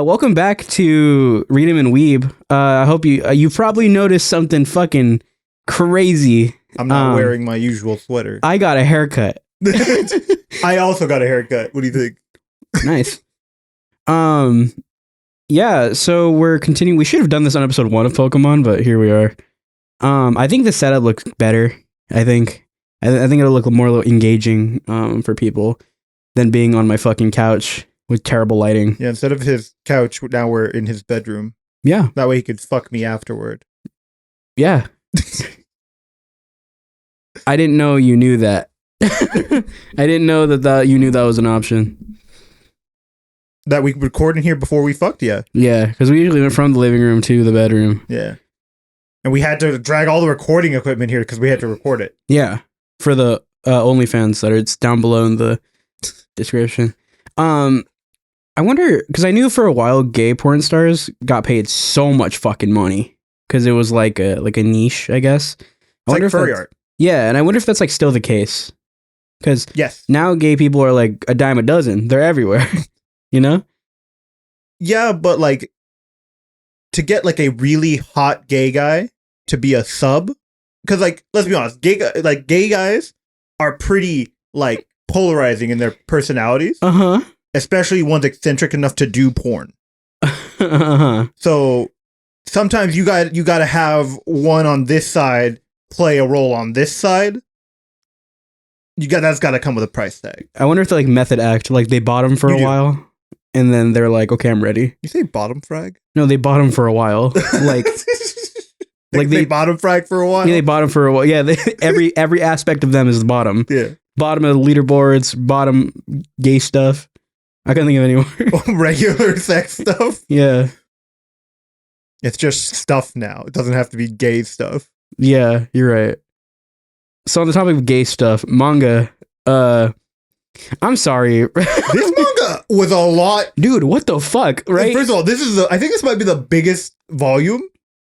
Welcome back to Read 'em and Weeb. I hope you probably noticed something fucking crazy. I'm not wearing my usual sweater. I got a haircut. I also got a haircut. What do you think? Nice. Yeah, so we're continuing. We should have done this on episode 1 of Pokemon, but here we are. I think the setup looks better. I think it'll look more engaging for people than being on my fucking couch with terrible lighting. Yeah, instead of his couch, now we're in his bedroom. Yeah. That way he could fuck me afterward. Yeah. I didn't know you knew that. I didn't know that you knew that was an option. That we record in here before we fucked, yeah. Yeah, because we usually went from the living room to the bedroom. Yeah. And we had to drag all the recording equipment here because we had to record it. Yeah. For the OnlyFans that it's down below in the description. I wonder, because I knew for a while gay porn stars got paid so much fucking money because it was like a niche, I guess. I wonder like furry art. Yeah, and I wonder if that's like still the case. Because yes, now gay people are like a dime a dozen. They're everywhere, you know? Yeah, but like to get like a really hot gay guy to be a sub, because like let's be honest, gay guys are pretty like polarizing in their personalities. Uh-huh. Especially ones eccentric enough to do porn. Uh-huh. So sometimes you got to have one on this side play a role on this side. That's got to come with a price tag. I wonder if they like method act, like they bought him for a while, and then they're like, "Okay, I'm ready." You say bottom frag? No, they bought him for a while. Like, they bottom frag for a while. Yeah, they bought him for a while. Yeah, every aspect of them is the bottom. Yeah, bottom of the leaderboards, bottom gay stuff. I can't think of any more. Regular sex stuff. Yeah, it's just stuff now. It doesn't have to be gay stuff. Yeah, you're right. So on the topic of gay stuff, manga. I'm sorry. This manga was a lot, dude. What the fuck, right? First of all, I think this might be the biggest volume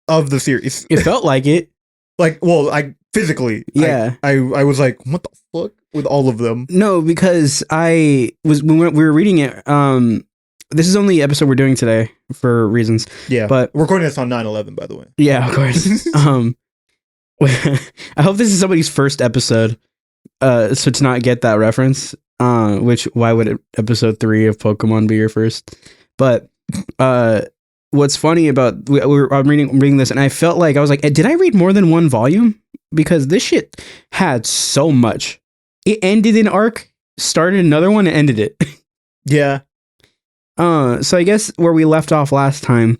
of the series. It felt like it. Like, well, physically, yeah. I was like, what the fuck with all of them? No, because when we were reading it. This is only the episode we're doing today for reasons. Yeah, but we're recording this on 9/11, by the way. Yeah, of course. I hope this is somebody's first episode, so to not get that reference. Why would episode 3 of Pokemon be your first? But what's funny about I'm reading this, and I felt like I was like, did I read more than one volume? Because this shit had so much. It ended an arc, started another one, and ended it. Yeah. So I guess where we left off last time,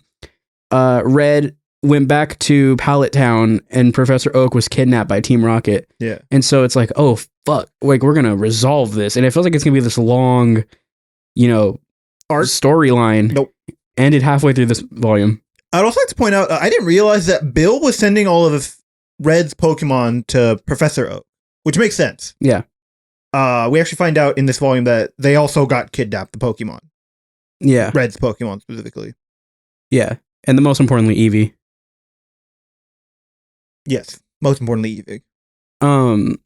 Red went back to Pallet Town, and Professor Oak was kidnapped by Team Rocket. Yeah. And so it's like, oh fuck, like we're gonna resolve this, and it feels like it's gonna be this long, art storyline. Nope. Ended halfway through this volume. I'd also like to point out, I didn't realize that Bill was sending all of Red's Pokemon to Professor Oak, which makes sense. Yeah. We actually find out in this volume that they also got kidnapped, the Pokemon. Yeah. Red's Pokemon specifically. Yeah. And the most importantly, Eevee. Yes. Most importantly, Eevee.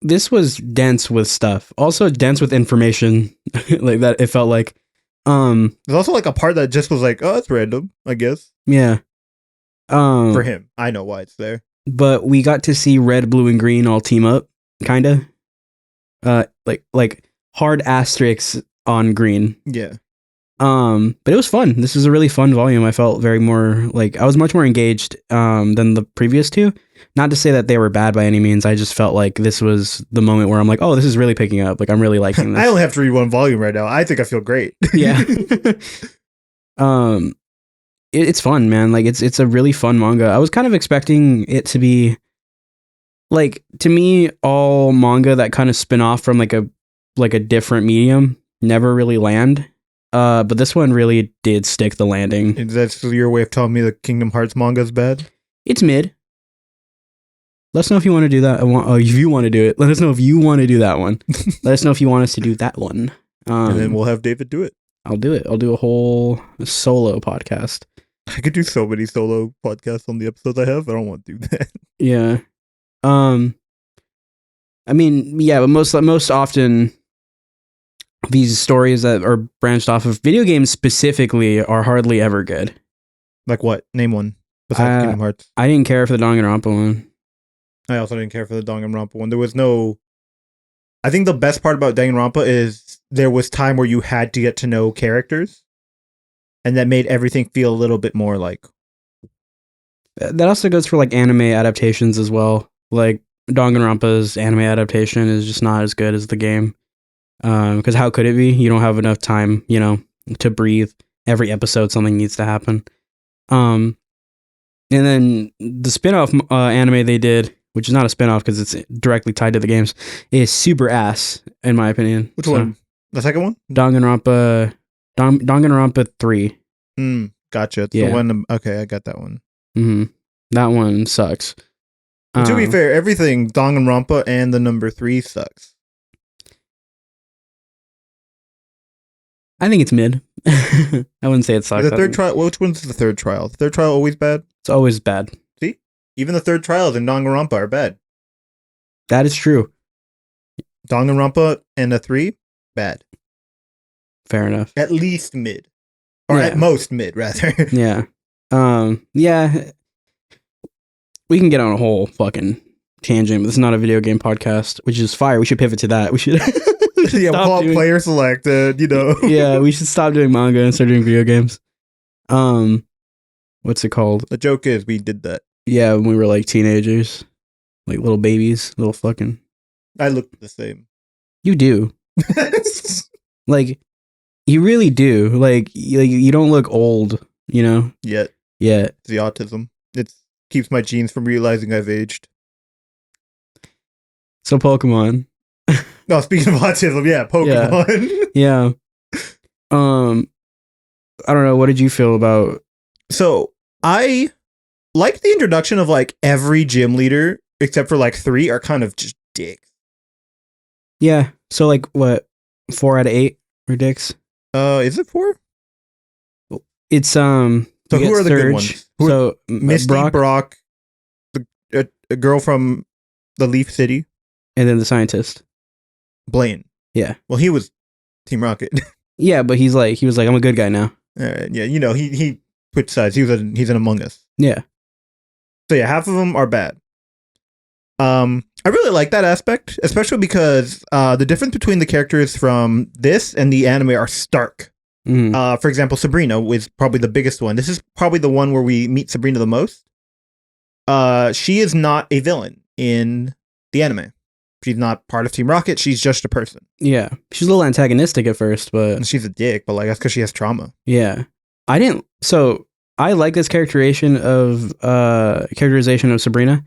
This was dense with stuff. Also dense with information. Like that, it felt like. There's also like a part that just was like, oh, that's random, I guess. Yeah. For him. I know why it's there. But we got to see Red, Blue, and Green all team up, kinda. Like hard asterisks on Green. Yeah. But it was fun. This is a really fun volume. I felt I was much more engaged than the previous two. Not to say that they were bad by any means. I just felt like this was the moment where I'm like, oh, this is really picking up. Like I'm really liking this. I only have to read one volume right now. I think I feel great. Yeah. It's fun, man. Like it's a really fun manga. I was kind of expecting it to be like, to me, all manga that kind of spin off from like a different medium never really land. But this one really did stick the landing. Is that your way of telling me the Kingdom Hearts manga is bad? It's mid. Let us know if you want to do that. If you want to do it, let us know if you want to do that one. Let us know if you want us to do that one. And then we'll have David do it. I'll do it. I'll do a whole solo podcast. I could do so many solo podcasts on the episodes I have. I don't want to do that. Yeah. I mean, yeah, but most often these stories that are branched off of video games specifically are hardly ever good. Like what? Name one besides Kingdom Hearts. I didn't care for the Danganronpa one. I also didn't care for the Danganronpa one. There was no. I think the best part about Danganronpa is there was time where you had to get to know characters, and that made everything feel a little bit more like. That also goes for like anime adaptations as well. Like Danganronpa's anime adaptation is just not as good as the game. Because how could it be? You don't have enough time, to breathe. Every episode, something needs to happen. And then the spin-off anime they did, which is not a spin-off because it's directly tied to the games, is super ass, in my opinion. Which one? The second one? Danganronpa 3. Gotcha. It's the one. Okay, I got that one. Mm-hmm. That one sucks. To be fair, everything Danganronpa and the number 3 sucks. I think it's mid. I wouldn't say it sucks. The third trial. Which one's the third trial? The third trial always bad? It's always bad. See? Even the third trials in Danganronpa are bad. That is true. Danganronpa and the 3, bad. Fair enough. At least mid. Or at most mid, rather. Yeah. Yeah. We can get on a whole fucking tangent, but this is not a video game podcast, which is fire. We should pivot to that. We should player selected, Yeah, we should stop doing manga and start doing video games. What's it called? The joke is we did that. Yeah, when we were like teenagers. Like little babies, little fucking. I look the same. You do. Like, you really do. Like you don't look old, Yet. Yeah. It's the autism. It keeps my genes from realizing I've aged. So Pokemon. No, speaking of autism, yeah, Pokemon. Yeah. I don't know. What did you feel about? So I like the introduction of like every gym leader except for like 3 are kind of just dicks. Yeah. So like what? 4 out of 8 are dicks. Is it 4? It's So who are the good ones? So Misty, Brock, a girl from the Leaf City, and then the scientist. Blaine. Yeah. Well, he was Team Rocket. Yeah, but he was like, I'm a good guy now. Yeah, he switched sides. He's an Among Us. Yeah. So yeah, half of them are bad. I really like that aspect, especially because the difference between the characters from this and the anime are stark. Mm-hmm. For example, Sabrina was probably the biggest one. This is probably the one where we meet Sabrina the most. She is not a villain in the anime. She's not part of Team Rocket. She's just a person. Yeah. She's a little antagonistic at first, but... And she's a dick, but like that's because she has trauma. Yeah. So, I like this characterization of Sabrina.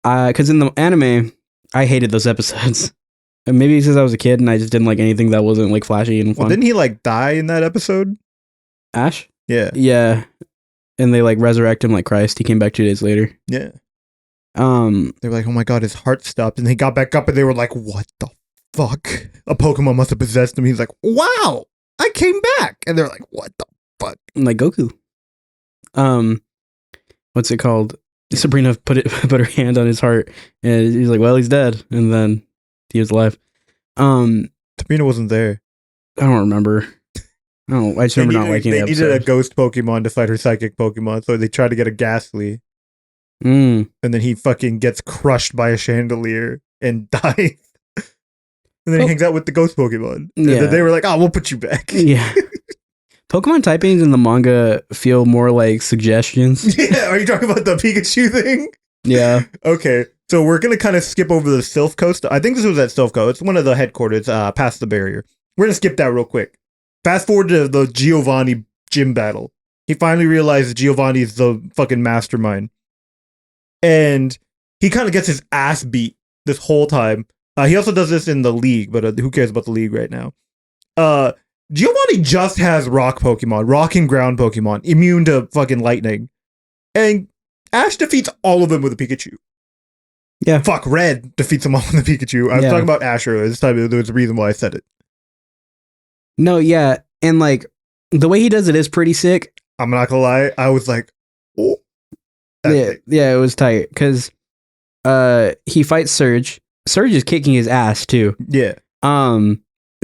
Because in the anime, I hated those episodes. And maybe because I was a kid and I just didn't like anything that wasn't like flashy and fun. Well, didn't he like die in that episode? Ash? Yeah. Yeah. And they like resurrect him like Christ. He came back 2 days later. Yeah. They were like, oh my god, his heart stopped. And he got back up and they were like, what the fuck? A Pokemon must have possessed him. He's like, wow, I came back. And they're like, what the fuck? I'm like, Goku. What's it called? Sabrina put her hand on his heart and he's like, well, he's dead. And then he was alive. Sabrina wasn't there. I don't remember. I just remember not liking the episode. They needed a ghost Pokemon to fight her psychic Pokemon, so they tried to get a Ghastly. And then he fucking gets crushed by a chandelier and dies. And then he hangs out with the ghost Pokemon. And then they were like, we'll put you back. Yeah. Pokemon typings in the manga feel more like suggestions. Yeah, are you talking about the Pikachu thing? Yeah. Okay, so we're going to kind of skip over the Sylph Coast. I think this was at Sylphco. It's one of the headquarters past the barrier. We're going to skip that real quick. Fast forward to the Giovanni gym battle. He finally realizes Giovanni is the fucking mastermind. And he kind of gets his ass beat this whole time. He also does this in the league, but who cares about the league right now? Giovanni just has rock Pokemon, rock and ground Pokemon, immune to fucking lightning. And Ash defeats all of them with a Pikachu. Yeah. Fuck, Red defeats them all with a Pikachu. I was talking about Ash earlier. This time there was a reason why I said it. No, yeah. And like, the way he does it is pretty sick. I'm not gonna lie. I was like, oh. Yeah, it was tight. Because he fights Surge. Surge is kicking his ass, too. Yeah.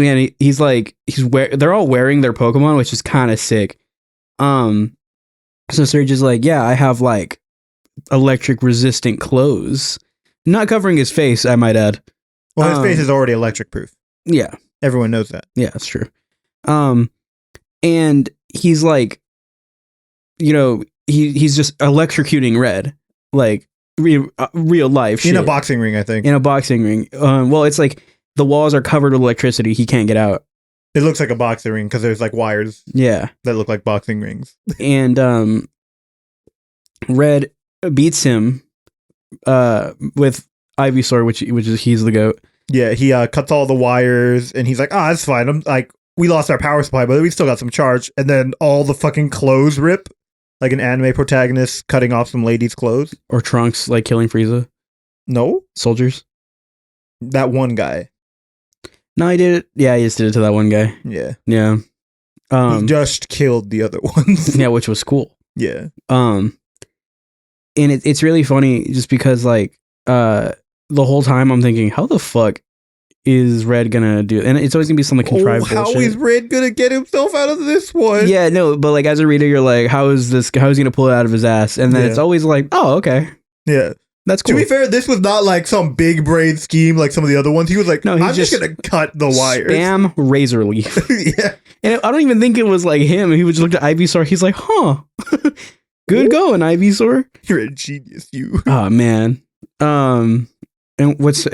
man, they're all wearing their Pokemon, which is kind of sick. So Surge is like, yeah, I have like electric resistant clothes, not covering his face, I might add. Well, his face is already electric proof. Yeah, everyone knows that. Yeah, that's true. And he's like, he's just electrocuting Red, like real life shit. In a boxing ring, I think. In a boxing ring. Well, it's like the walls are covered with electricity. He can't get out. It looks like a boxing ring because there's like wires. Yeah, that look like boxing rings. And Red beats him with Ivysaur, which is he's the GOAT. Yeah, he cuts all the wires, and he's like, that's fine. I'm like, we lost our power supply, but we still got some charge. And then all the fucking clothes rip, like an anime protagonist cutting off some lady's clothes. Or Trunks, like killing Frieza. No? Soldiers. That one guy. No, he did it. Yeah, he just did it to that one guy. Yeah. Yeah. He just killed the other ones. Yeah, which was cool. Yeah. And it's really funny just because like the whole time I'm thinking, how the fuck is Red gonna do it? And it's always gonna be something contrived how bullshit. is Red gonna get himself out of this one? Yeah, no, but like as a reader, you're like, how is he gonna pull it out of his ass? And then it's always like, oh, okay. Yeah. That's cool. To be fair, this was not like some big brain scheme like some of the other ones. He was like, no, I'm just gonna cut the wires. Spam razor leaf. Yeah. And I don't even think it was like him. He would just look at Ivysaur. He's like, huh. Good going, Ivysaur. You're a genius, you. Oh man. And what's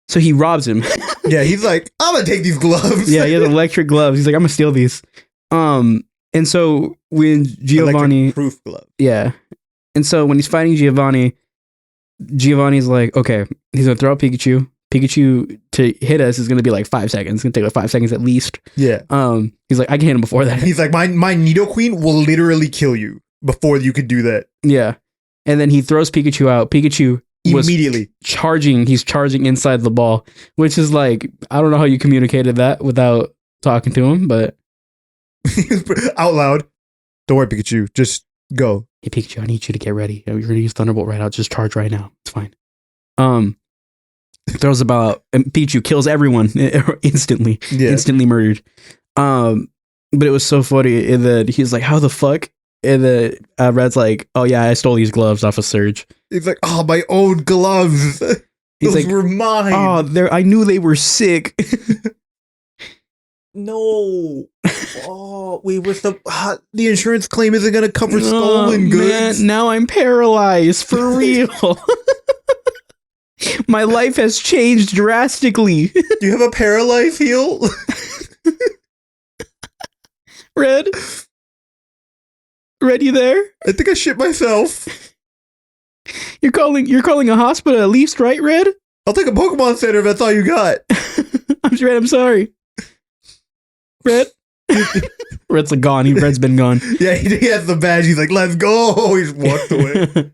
so he robs him. Yeah, he's like, I'm gonna take these gloves. Yeah, he has electric gloves. He's like, I'm gonna steal these. And so when Giovanni proof glove. Yeah. And so when he's fighting Giovanni's like, okay, he's gonna throw out Pikachu. Pikachu to hit us is gonna be like 5 seconds. It's gonna take like 5 seconds at least. Yeah. He's like, I can hit him before that. He's like, my Nidoqueen will literally kill you before you could do that. Yeah. And then he throws Pikachu out. Pikachu immediately charging. He's charging inside the ball, which is like, I don't know how you communicated that without talking to him, but out loud. Don't worry, Pikachu. Just go. Hey, Pikachu, I need you to get ready. You're gonna use Thunderbolt right out. Just charge right now. It's fine. Throws about, and Pikachu kills everyone instantly. Yeah. Instantly murdered. But it was so funny that he's like, how the fuck? And then Red's like, oh yeah, I stole these gloves off of Surge. He's like, oh, my own gloves. Those like, were mine. Oh, I knew they were sick. No. Oh, we were the insurance claim isn't gonna cover stolen goods. Man, now I'm paralyzed for real. My life has changed drastically. Do you have a paralyzed heal? Red, you there? I think I shit myself. You're calling a hospital at least, right, Red? I'll take a Pokemon Center if that's all you got. I'm sorry. Red? Red's like gone. Red's been gone. Yeah, he has the badge. He's like, let's go. He's walked away.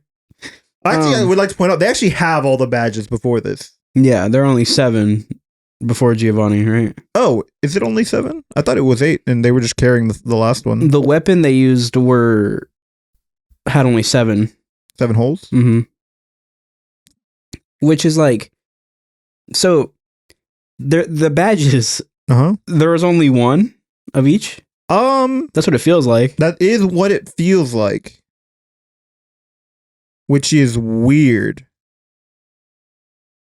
Actually, I would like to point out, they actually have all the badges before this. Yeah, there are only 7 before Giovanni, right? Oh, is it only 7? I thought it was 8, and they were just carrying the last one. The weapon they used had only 7. 7 holes? Mm-hmm. Which is like, so the badges, there was only 1 of each? That's what it feels like. That is what it feels like. Which is weird.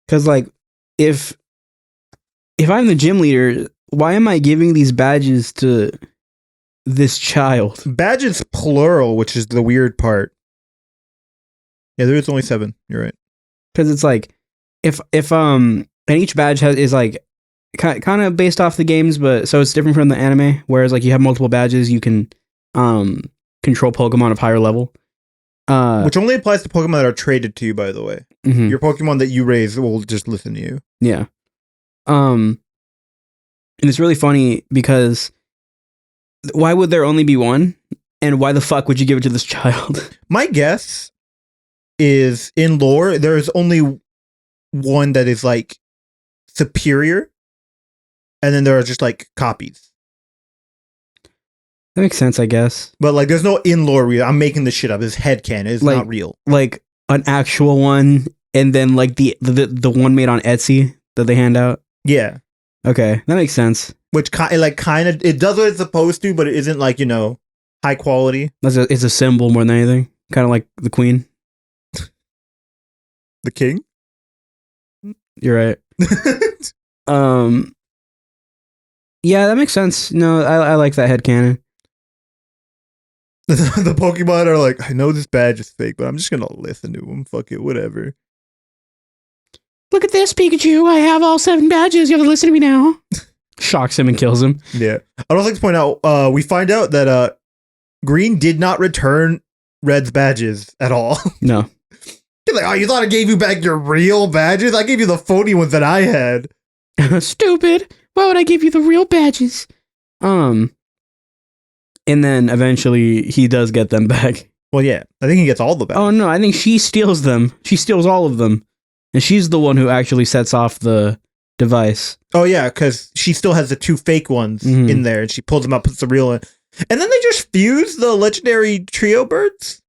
Because, like, if I'm the gym leader, why am I giving these badges to this child? Badges plural, which is the weird part. Yeah, there is only 7. You're right. Because it's like, if and each badge is like kind of based off the games, but so it's different from the anime. Whereas like you have multiple badges, you can control Pokemon of higher level. Which only applies to Pokemon that are traded to you, by the way. Mm-hmm. Your Pokemon that you raise will just listen to you. Yeah. And it's really funny because why would there only be 1? And why the fuck would you give it to this child? My guess is in lore, there's only one that is like superior. And then there are just like copies. That makes sense, I guess. But like, there's no in-lore real. I'm making this shit up. It's headcanon. It's like, not real. Like an actual one, and then like the one made on Etsy that they hand out. Yeah. Okay, that makes sense. which kind of it does what it's supposed to, but it isn't like high quality. It's a symbol more than anything. Kind of like the queen. The king. You're right. Yeah, that makes sense. No, I like that headcanon. The Pokemon are like, I know this badge is fake, but I'm just gonna listen to them. Fuck it, whatever. Look at this, Pikachu. I have all 7 badges. You have to listen to me now. Shocks him and kills him. Yeah. I'd also like to point out, we find out that Green did not return Red's badges at all. No. He's like, oh, you thought I gave you back your real badges? I gave you the phony ones that I had. Stupid. Why would I give you the real badges? And then eventually he does get them back. Well, yeah. I think he gets all the badges. Oh, no. I think she steals them. She steals all of them. And she's the one who actually sets off the device. Oh, yeah, because she still has the 2 fake ones in there, and she pulls them out, puts the real one. And then they just fuse the legendary trio birds?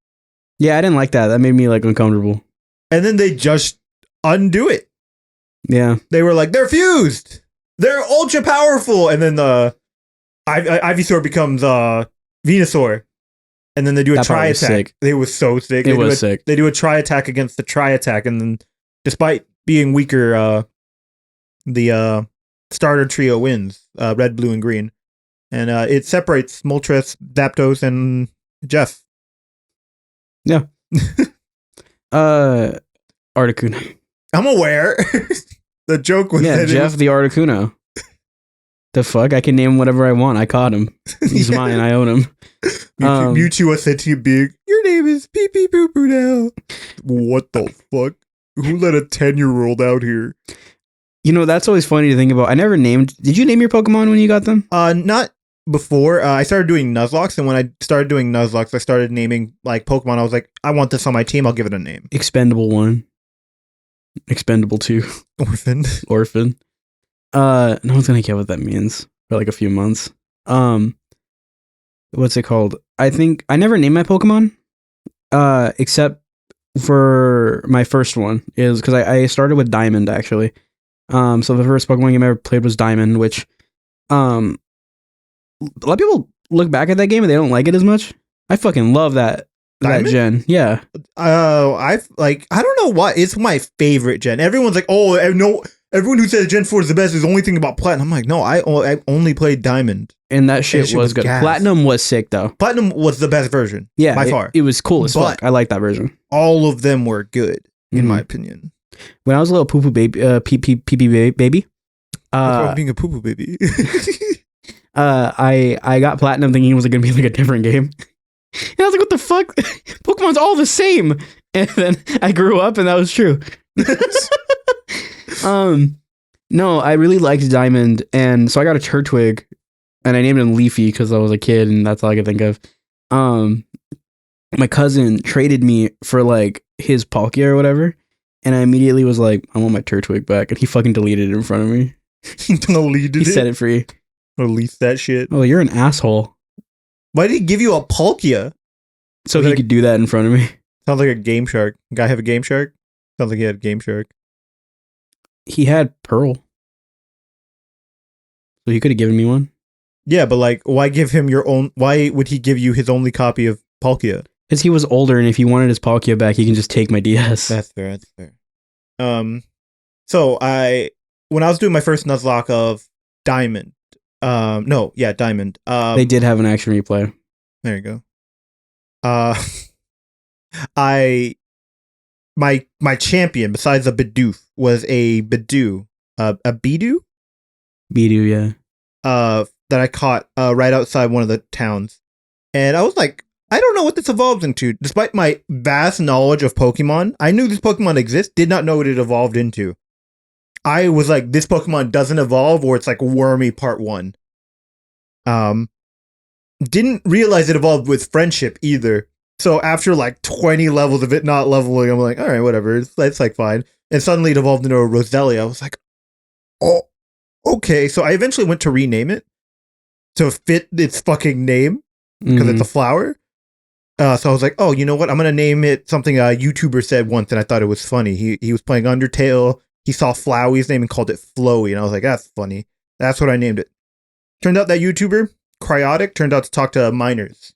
Yeah, I didn't like that. That made me, uncomfortable. And then they just undo it. Yeah. They were like, they're fused! They're ultra powerful! And then the Ivysaur becomes Venusaur. And then they do a tri-attack. It was so sick. It was sick. They do a tri-attack against the tri-attack, and then despite being weaker, the starter trio wins, red, blue, and green. And it separates Moltres, Zapdos, and Jeff. Yeah. Articuno. I'm aware. The joke was that Jeff the Articuno. The fuck? I can name him whatever I want. I caught him. He's mine. I own him. Mewtwo was said to you big. Your name is Pee Pee Poo Poo now. What the fuck? Who let a 10-year-old out here? That's always funny to think about. I never named... Did you name your Pokemon when you got them? Not before. I started doing Nuzlocke, and when I started doing Nuzlocke, I started naming, Pokemon. I was like, I want this on my team. I'll give it a name. Expendable 1. Expendable 2. Orphan. No one's gonna get what that means for a few months. What's it called? I think I never named my Pokemon, except for my first one is because I started with Diamond actually. So the first Pokemon game I ever played was Diamond, which a lot of people look back at that game and they don't like it as much. I fucking love that gen. Yeah. I don't know why it's my favorite gen. Everyone's like, oh no. Everyone who says Gen 4 is the best is the only thing about Platinum. I'm like, no, I only played Diamond. And that shit was good. Gas. Platinum was sick, though. Platinum was the best version. Yeah. By far. It was cool as fuck. I like that version. All of them were good, in my opinion. When I was a little poo-poo baby, pee-pee baby. Being a poo-poo baby. I got Platinum thinking it was going to be a different game. And I was like, what the fuck? Pokemon's all the same. And then I grew up and that was true. No, I really liked Diamond, and so I got a Turtwig, and I named him Leafy because I was a kid, and that's all I could think of. My cousin traded me for his Palkia or whatever, and I immediately was like, I want my Turtwig back, and he fucking deleted it in front of me. He deleted it? He set it free. Release that shit. Oh, you're an asshole. Why did he give you a Palkia? So he could do that in front of me. Sounds like a Game Shark. Guy have a Game Shark? Sounds like he had a Game Shark. He had Pearl. So he could have given me one. Yeah, but why give him your own? Why would he give you his only copy of Palkia? Because he was older, and if he wanted his Palkia back, he can just take my DS. That's fair. So when I was doing my first Nuzlocke of Diamond, Diamond. They did have an action replay. There you go. My champion besides a Bidoof was a Bidoo. A Bidoo? Bidoo, yeah. That I caught right outside one of the towns. And I was like, I don't know what this evolves into. Despite my vast knowledge of Pokemon, I knew this Pokemon exists, did not know what it evolved into. I was like, this Pokemon doesn't evolve, or it's Wormy Part 1. Didn't realize it evolved with friendship either. So after 20 levels of it not leveling, I'm like, all right, whatever. It's fine. And suddenly it evolved into a Roselia. I was like, oh, okay. So I eventually went to rename it to fit its fucking name because it's a flower. So I was like, oh, you know what? I'm going to name it something a YouTuber said once, and I thought it was funny. He was playing Undertale. He saw Flowey's name and called it Flowy. And I was like, that's funny. That's what I named it. Turned out that YouTuber, Cryotic, turned out to talk to minors.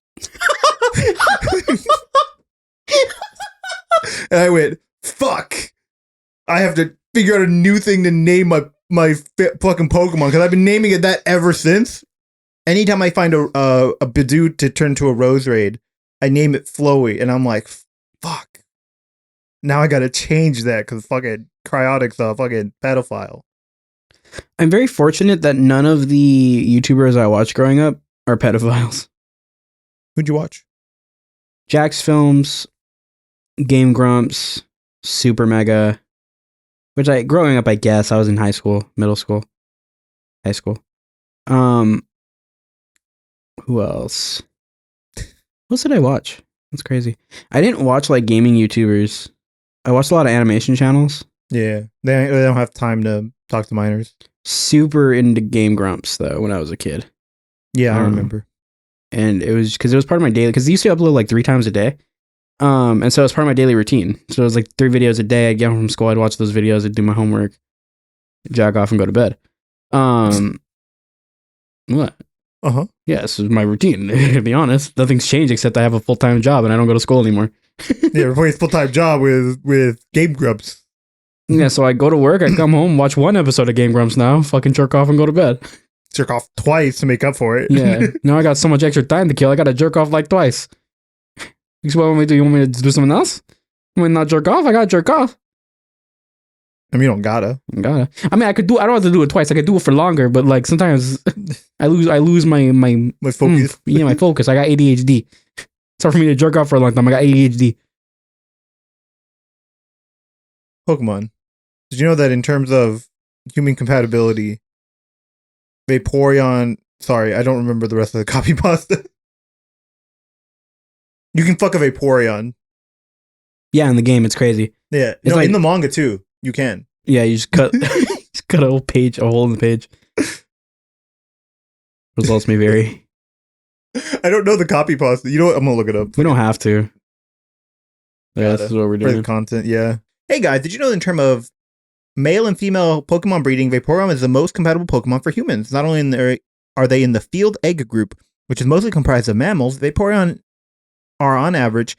And I went, fuck. I have to figure out a new thing to name my fucking Pokemon, because I've been naming it that ever since. Anytime I find a Bidoof to turn to a Roserade, I name it Flowy, and I'm like, fuck. Now I gotta change that because fucking Cryotic's a fucking pedophile. I'm very fortunate that none of the YouTubers I watched growing up are pedophiles. Who'd you watch? Jack's Films, Game Grumps, Super Mega, which growing up, I guess I was in high school, middle school, high school. Who else? What did I watch? That's crazy. I didn't watch like gaming YouTubers. I watched a lot of animation channels. Yeah, they don't have time to talk to minors. Super into Game Grumps though when I was a kid. Yeah, I remember. And it was because it was part of my daily, because they used to upload like 3 times a day. And so it was part of my daily routine. So it was like 3 videos a day. I'd get home from school, I'd watch those videos, I'd do my homework, jack off, and go to bed. What? Yeah, this is my routine. To be honest, nothing's changed except I have a full-time job and I don't go to school anymore. Yeah, replace full-time job with Game Grumps. Yeah, so I go to work, I come home, watch 1 episode of Game Grumps now, fucking jerk off and go to bed. Jerk off twice to make up for it. Yeah, now I got so much extra time to kill, I gotta jerk off like twice. What want me to do? You want me to do something else? You want me to not jerk off? I gotta jerk off. I mean, you don't gotta. I mean, I don't have to do it twice. I could do it for longer, but like sometimes I lose my focus. My focus. I got ADHD. It's hard for me to jerk off for a long time. I got ADHD. Pokemon. Did you know that in terms of human compatibility, Vaporeon... Sorry, I don't remember the rest of the copy pasta. You can fuck a Vaporeon. Yeah, in the game, it's crazy. Yeah. It's in the manga too, you can. Yeah, you just cut cut a hole in the page. Results may vary. I don't know the copy pasta. You know what? I'm gonna look it up. We don't have to. Yeah, this is what we're doing. For the content, yeah. Hey guys, did you know in terms of male and female Pokemon breeding, Vaporeon is the most compatible Pokemon for humans? Not only are they in the field egg group, which is mostly comprised of mammals, Vaporeon are on average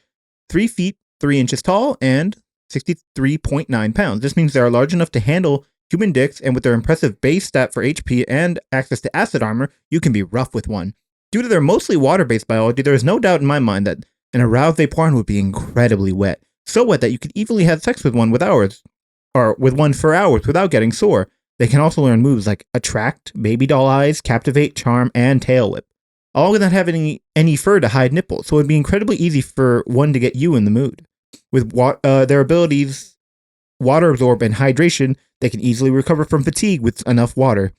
3 feet 3 inches tall and 63.9 pounds. This means they are large enough to handle human dicks, and with their impressive base stat for HP and access to acid armor, you can be rough with one. Due to their mostly water-based biology, there is no doubt in my mind that an aroused Vaporeon would be incredibly wet. So wet that you could easily have sex with one for hours without getting sore. They can also learn moves like Attract, Baby Doll Eyes, Captivate, Charm, and Tail Whip, all without having any fur to hide nipples, so it would be incredibly easy for one to get you in the mood. With their abilities, Water Absorb and Hydration, they can easily recover from fatigue with enough water.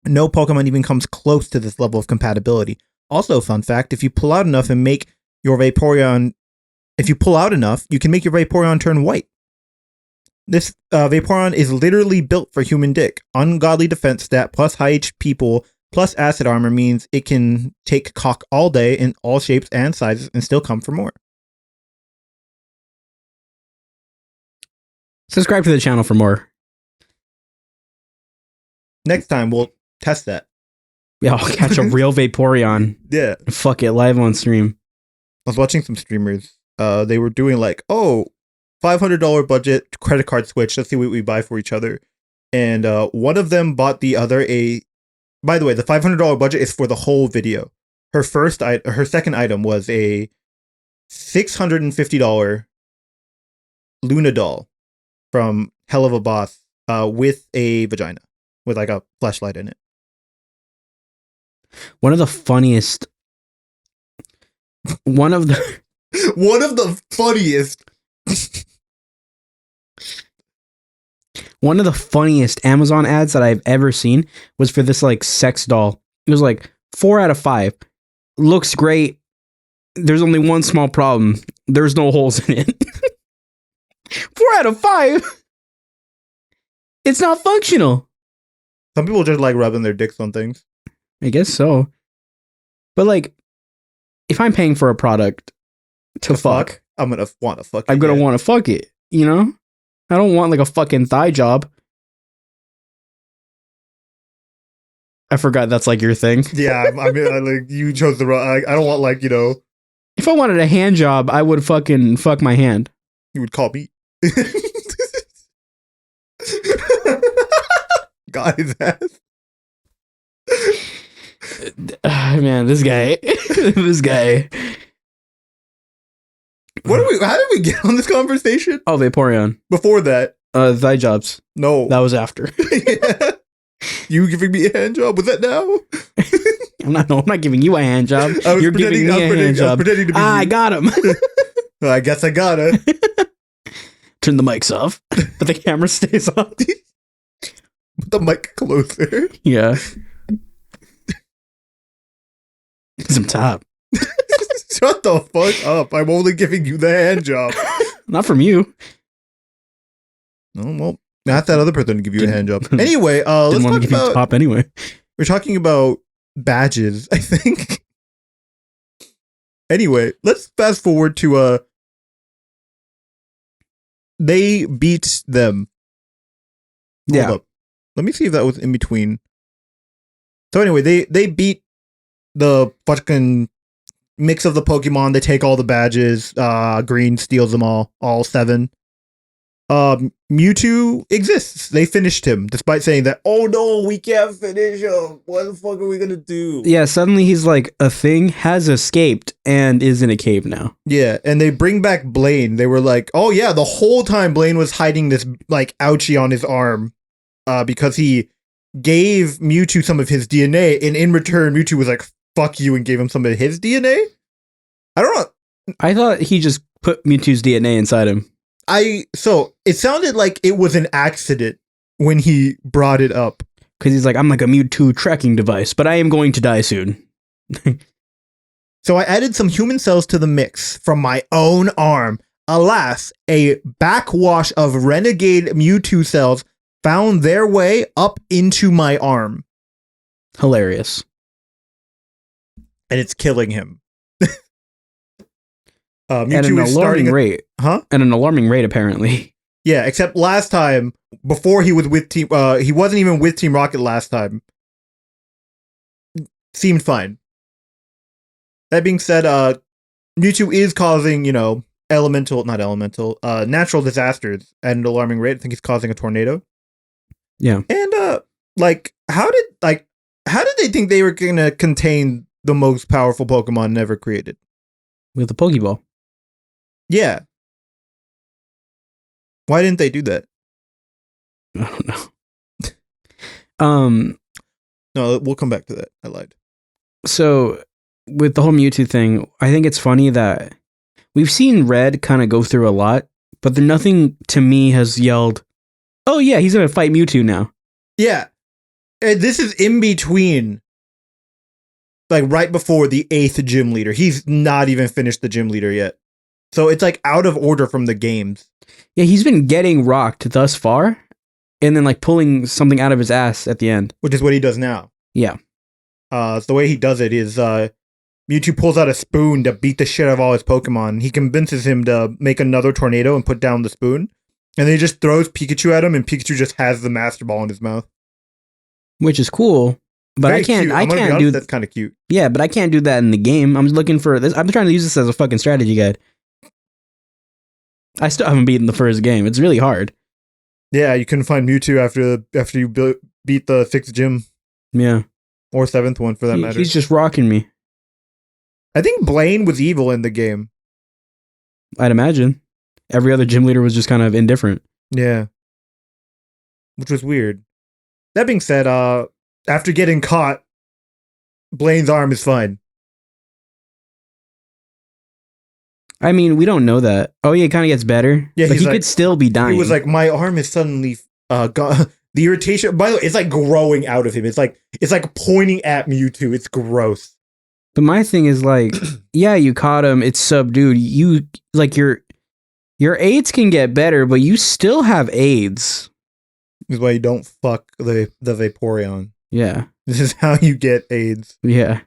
No Pokemon even comes close to this level of compatibility. Also, fun fact, if you pull out enough, you can make your Vaporeon turn white. This Vaporeon is literally built for human dick. Ungodly defense stat plus high HP pool plus acid armor means it can take cock all day in all shapes and sizes and still come for more. Subscribe to the channel for more. Next time we'll test that. Yeah, I'll catch a real Vaporeon. Yeah. Fuck it, live on stream. I was watching some streamers. They were doing like, $500 budget, credit card switch. Let's see what we buy for each other. And one of them bought the other by the way, the $500 budget is for the whole video. Her second item was a $650 Luna doll from Hell of a Boss with a vagina, with like a fleshlight in it. One of the funniest Amazon ads that I've ever seen was for this like sex doll. It was like 4 out of 5. Looks great. There's only one small problem. There's no holes in it. 4 out of 5. It's not functional. Some people just like rubbing their dicks on things. I guess so. But like, if I'm paying for a product to fuck, I'm gonna want to fuck it. I'm gonna want to fuck it, you know? I don't want like a fucking thigh job. I forgot that's like your thing. Yeah, I mean, like you chose the wrong. I don't want like If I wanted a hand job, I would fucking fuck my hand. you would call me. Got his ass. Man, this guy, this guy. How did we get on this conversation? Oh, Vaporeon. Before that, Thigh jobs. no. That was after. Yeah. You giving me a hand job? Was that now? I'm not giving you a hand job. You're giving me a hand job. Pretending to be I you. got him. I guess I gotta. Turn the mics off, but the camera stays on. Put the mic closer. Yeah. Some top. Shut the fuck up. I'm only giving you the hand job. Not from you. Oh, well, not that other person to give you a hand job. Anyway, let's Didn't want talk to give you about... top anyway. We're talking about badges, I think. Anyway, let's fast forward to... They beat them. Hold up. Let me see if that was in between. So anyway, they beat the fucking mix of the Pokemon. They take all the badges. Green steals them all 7. Mewtwo exists. They finished him, despite saying that, oh no, we can't finish him. What the fuck are we gonna do? Yeah, suddenly he's like a thing, has escaped, and is in a cave now. Yeah, and they bring back Blaine. They were like, oh yeah, the whole time Blaine was hiding this like ouchie on his arm, because he gave Mewtwo some of his DNA, and in return, Mewtwo was like, fuck you, and gave him some of his DNA? I don't know. I thought he just put Mewtwo's DNA inside him. So it sounded like it was an accident when he brought it up. Because he's like, I'm like a Mewtwo tracking device, but I am going to die soon. So I added some human cells to the mix from my own arm. Alas, a backwash of renegade Mewtwo cells found their way up into my arm. Hilarious. And it's killing him. At an alarming rate. Huh? At an alarming rate, apparently. Yeah, except last time, before he was with Team... he wasn't even with Team Rocket last time. Seemed fine. That being said, Mewtwo is causing, natural disasters at an alarming rate. I think he's causing a tornado. Yeah. And, how did they think they were going to contain the most powerful Pokemon ever created? With the Pokeball. Yeah. Why didn't they do that? I don't know. No, we'll come back to that. I lied. So, with the whole Mewtwo thing, I think it's funny that we've seen Red kind of go through a lot, but nothing to me has yelled, oh yeah, he's going to fight Mewtwo now. Yeah. And this is in between, like right before the 8th gym leader. He's not even finished the gym leader yet. So it's like out of order from the games. Yeah, he's been getting rocked thus far, and then like pulling something out of his ass at the end. Which is what he does now. Yeah. So the way he does it is Mewtwo pulls out a spoon to beat the shit out of all his Pokemon. He convinces him to make another tornado and put down the spoon. And then he just throws Pikachu at him, and Pikachu just has the Master Ball in his mouth. Which is cool. But Very I can't cute. I can't do that's kind of cute. Yeah, but I can't do that in the game. I'm looking for this. I'm trying to use this as a fucking strategy guide. I still haven't beaten the first game. It's really hard. Yeah, you couldn't find Mewtwo after you beat the 6th gym. Yeah. Or 7th one, for that matter. He's just rocking me. I think Blaine was evil in the game. I'd imagine. Every other gym leader was just kind of indifferent. Yeah. Which was weird. That being said, after getting caught, Blaine's arm is fine. I mean, we don't know that. Oh yeah, it kind of gets better. Yeah, but he could still be dying. He was like, my arm is suddenly gone. The irritation, by the way, it's like growing out of him. It's like pointing at Mewtwo. It's gross. But my thing is like, yeah, you caught him. It's subdued. You like your AIDS can get better, but you still have AIDS. This is why you don't fuck the Vaporeon. Yeah. This is how you get AIDS. Yeah.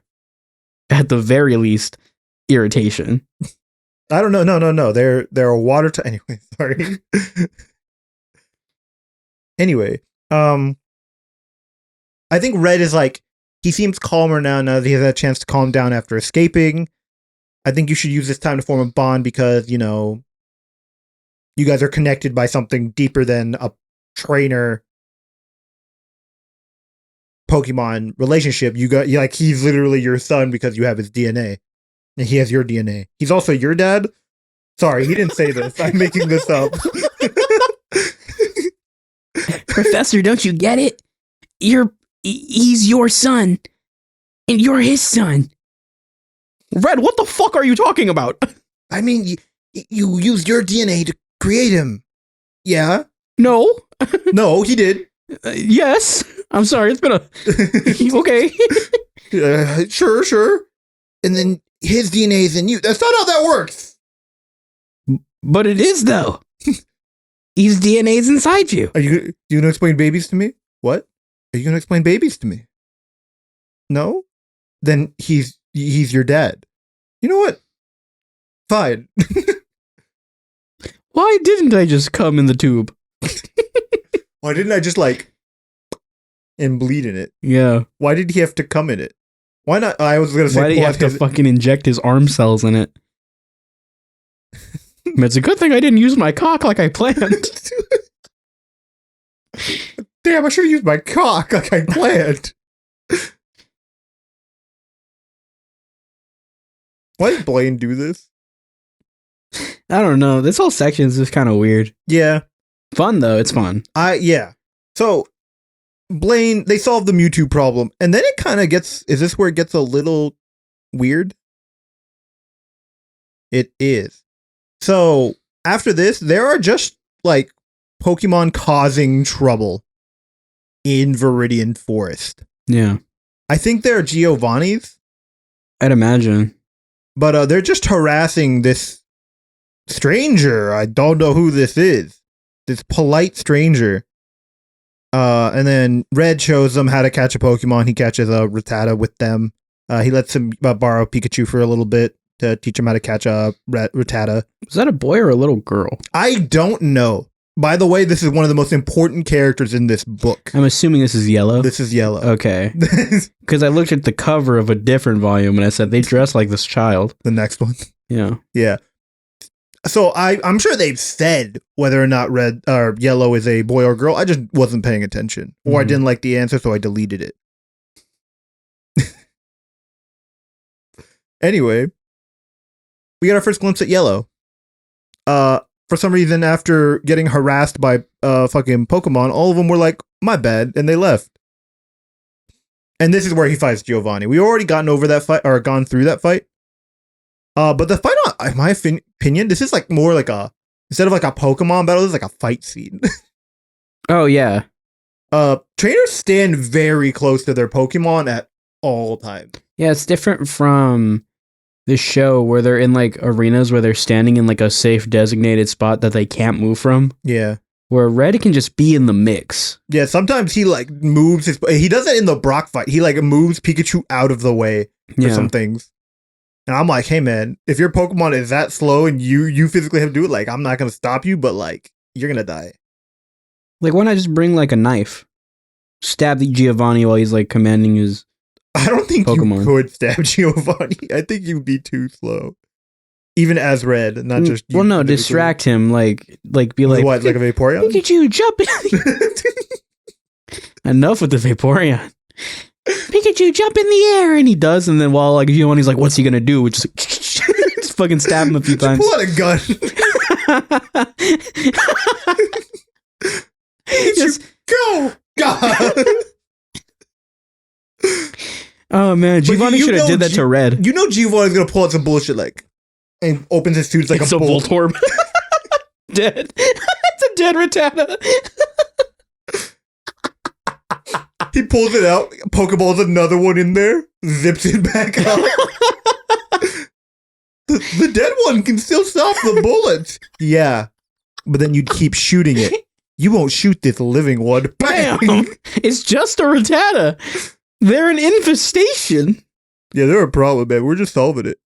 At the very least, irritation. I don't know. No. They're a water type. Anyway, sorry. Anyway, I think Red is like he seems calmer now that he has a chance to calm down after escaping. I think you should use this time to form a bond because, you know, you guys are connected by something deeper than a trainer Pokemon relationship. Like, he's literally your son because you have his DNA and he has your DNA. He's also your dad. Sorry, he didn't say this. I'm making this up. Professor, don't you get it? He's your son, and you're his son. Red, what the fuck are you talking about? I mean, you used your DNA to create him. Yeah? No. No, he did. Yes. I'm sorry. It's been a... Okay. Sure. And then his DNA is in you. That's not how that works. But it is, though. His DNA's inside you. Are you going to explain babies to me? What? Are you going to explain babies to me? No? Then he's your dad. You know what? Fine. Why didn't I just come in the tube? Why didn't I just and bleed in it? Yeah. Why did he have to come in it? Why not? I was going to say, why did he have to fucking inject his arm cells in it? It's a good thing I didn't use my cock like I planned. Damn, I should have used my cock like I planned. Why did Blaine do this? I don't know. This whole section is just kind of weird. Yeah. Fun, though. It's fun. Yeah. So, Blaine, they solved the Mewtwo problem, and then it kind of gets... Is this where it gets a little weird? It is. So, after this, there are just, Pokemon causing trouble in Viridian Forest. Yeah. I think they're Giovanni's. I'd imagine. But they're just harassing this stranger. I don't know who this is. This polite stranger. And then Red shows them how to catch a Pokemon. He catches a Rattata with them. He lets him borrow Pikachu for a little bit to teach him how to catch a Rattata. Is that a boy or a little girl? I don't know. By the way, this is one of the most important characters in this book. I'm assuming this is yellow. This is yellow. Okay. Because I looked at the cover of a different volume and I said, they dress like this child. The next one. Yeah. Yeah. So I'm sure they've said whether or not red or yellow is a boy or girl. I just wasn't paying attention. Or I didn't like the answer, so I deleted it. Anyway, we got our first glimpse at yellow. For some reason, after getting harassed by fucking Pokemon, all of them were like, my bad, and they left. And this is where he fights Giovanni. We already gotten over that fight, or gone through that fight. But the fight, in my opinion, this is more like instead of a Pokemon battle, this is like a fight scene. Oh, yeah. Trainers stand very close to their Pokemon at all times. Yeah, it's different from this show where they're in arenas where they're standing in a safe designated spot that they can't move from. Yeah. Where Red can just be in the mix. Yeah, sometimes he moves he does it in the Brock fight. He moves Pikachu out of the way for some things. And I'm like, hey man, if your Pokemon is that slow and you physically have to do it, I'm not gonna stop you, but you're gonna die. Why not just bring a knife? Stab the Giovanni while he's commanding his I don't think Pokemon. You could stab Giovanni. I think you'd be too slow. Even as Red, not just you. Well, no, distract him. Be like what, like a Vaporeon? Pikachu, jump in. Enough with the Vaporeon. Pikachu, jump in the air, and he does, and then while Giovanni's what's he gonna do? Just just fucking stab him a few times. Pull out a gun. Just go. God. Oh man, Giovanni should have did that to Red. You know Giovanni's gonna pull out some bullshit and opens his suits it's a bolt. Voltorb. Dead. It's a dead Rattata. He pulls it out, Pokeballs another one in there, zips it back up. the dead one can still stop the bullets. Yeah, but then you'd keep shooting it. You won't shoot this living one. Bam! Damn, it's just a Rattata. They're an infestation. Yeah, they're a problem, man. We're just solving it.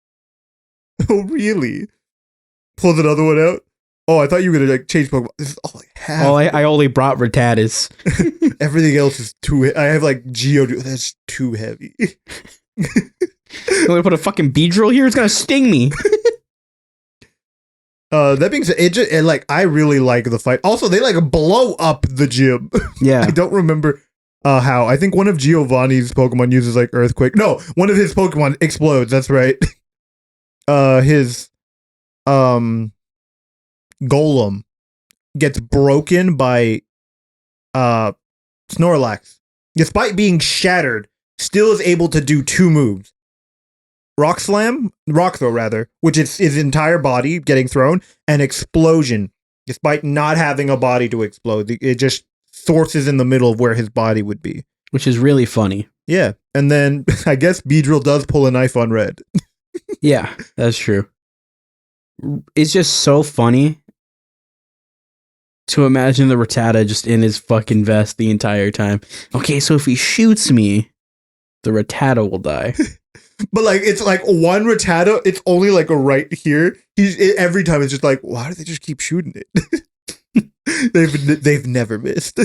Oh, really? Pulls another one out. Oh, I thought you were gonna like change Pokemon. This is all I have. Oh, I only brought Rattatas. Everything else is too. I have like Geodude. That's too heavy. You want to put a fucking Beedrill here? It's gonna sting me. That being said, I really like the fight. Also, they like blow up the gym. Yeah. I don't remember how. I think one of Giovanni's Pokemon uses like Earthquake. No, one of his Pokemon explodes. That's right. His Golem gets broken by Snorlax. Despite being shattered, still is able to do 2 moves. Rock throw rather, which is his entire body getting thrown, and explosion, despite not having a body to explode. It just sources in the middle of where his body would be. Which is really funny. Yeah. And then I guess Beedrill does pull a knife on Red. Yeah, that's true. It's just so funny to imagine the Rattata just in his fucking vest the entire time. Okay, so if he shoots me, the Rattata will die. But like it's like one Rattata, it's only like a right here. Every time it's just like, why do they just keep shooting it? they've never missed.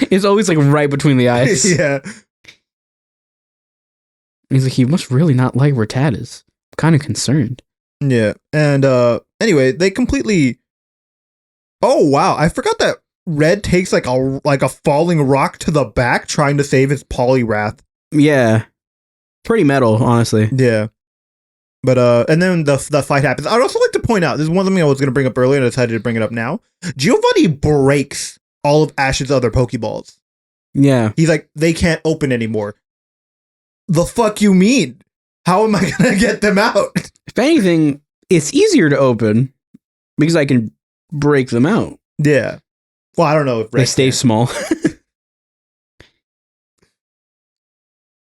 It's always like right between the eyes. Yeah. He's like, he must really not like Rattatas. I'm kind of concerned. Yeah. And anyway, they completely. Oh wow, I forgot that Red takes like a falling rock to the back trying to save his Poliwrath. Yeah. Pretty metal, honestly. Yeah. But and then the fight happens. I'd also like to point out, this is one thing I was going to bring up earlier and I decided to bring it up now. Giovanni breaks all of Ash's other Pokeballs. Yeah. He's like, they can't open anymore. The fuck you mean? How am I going to get them out? If anything, it's easier to open because I can break them out. Yeah. Well, I don't know if they stay small.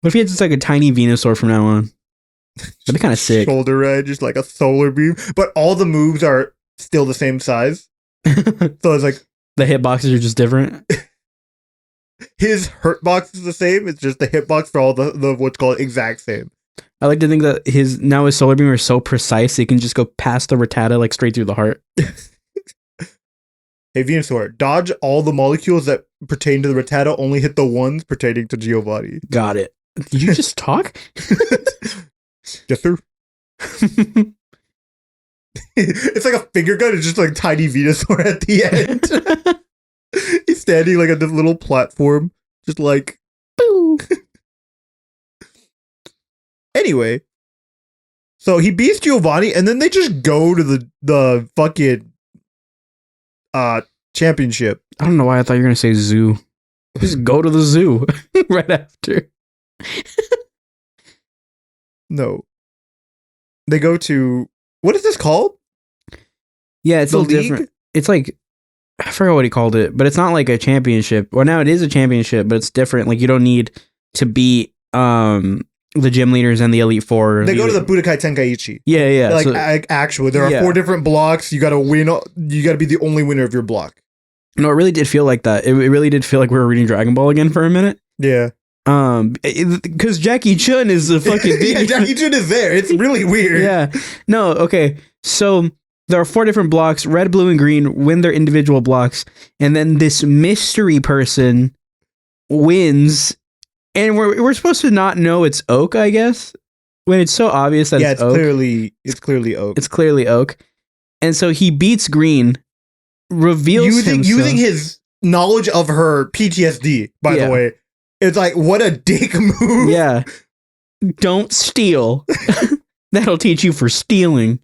What if he had just like a tiny Venusaur from now on? That'd be kind of sick. Shoulder edge, just like a solar beam, but all the moves are still the same size. So it's like the hitboxes are just different. His hurt box is the same. It's just the hitbox for all the what's called exact same. I like to think that his solar beam are so precise it can just go past the Rattata like straight through the heart. Hey Venusaur, dodge all the molecules that pertain to the Rattata, only hit the ones pertaining to Giovanni. Got it. Did you just talk? Yes, sir. It's like a finger gun. It's just like tiny Venusaur at the end. He's standing like on this little platform, just like. Boo. Anyway, so he beats Giovanni, and then they just go to the fucking championship. I don't know why I thought you were gonna say zoo. Just go to the zoo right after. No. They go to, what is this called? Yeah, it's a little different. It's like, I forgot what he called it, but it's not like a championship. Well, now it is a championship, but it's different. Like, you don't need to beat the gym leaders and the Elite Four. They go to the Budokai Tenkaichi. Yeah, yeah. Like, so, actually, there are 4 different blocks. You gotta win. You gotta be the only winner of your block. No, it really did feel like that. It really did feel like we were reading Dragon Ball again for a minute. Yeah. Because Jackie Chun is the fucking thing. Yeah, Jackie Chun is there. It's really weird. Yeah. No, okay. So there are 4 different blocks. Red, blue, and green win their individual blocks. And then this mystery person wins. And we're supposed to not know it's Oak, I guess. When it's so obvious that it's Oak. It's clearly Oak. It's clearly Oak. And so he beats Green, reveals using his knowledge of her PTSD, by the way. It's like, what a dick move. Yeah. Don't steal. That'll teach you for stealing.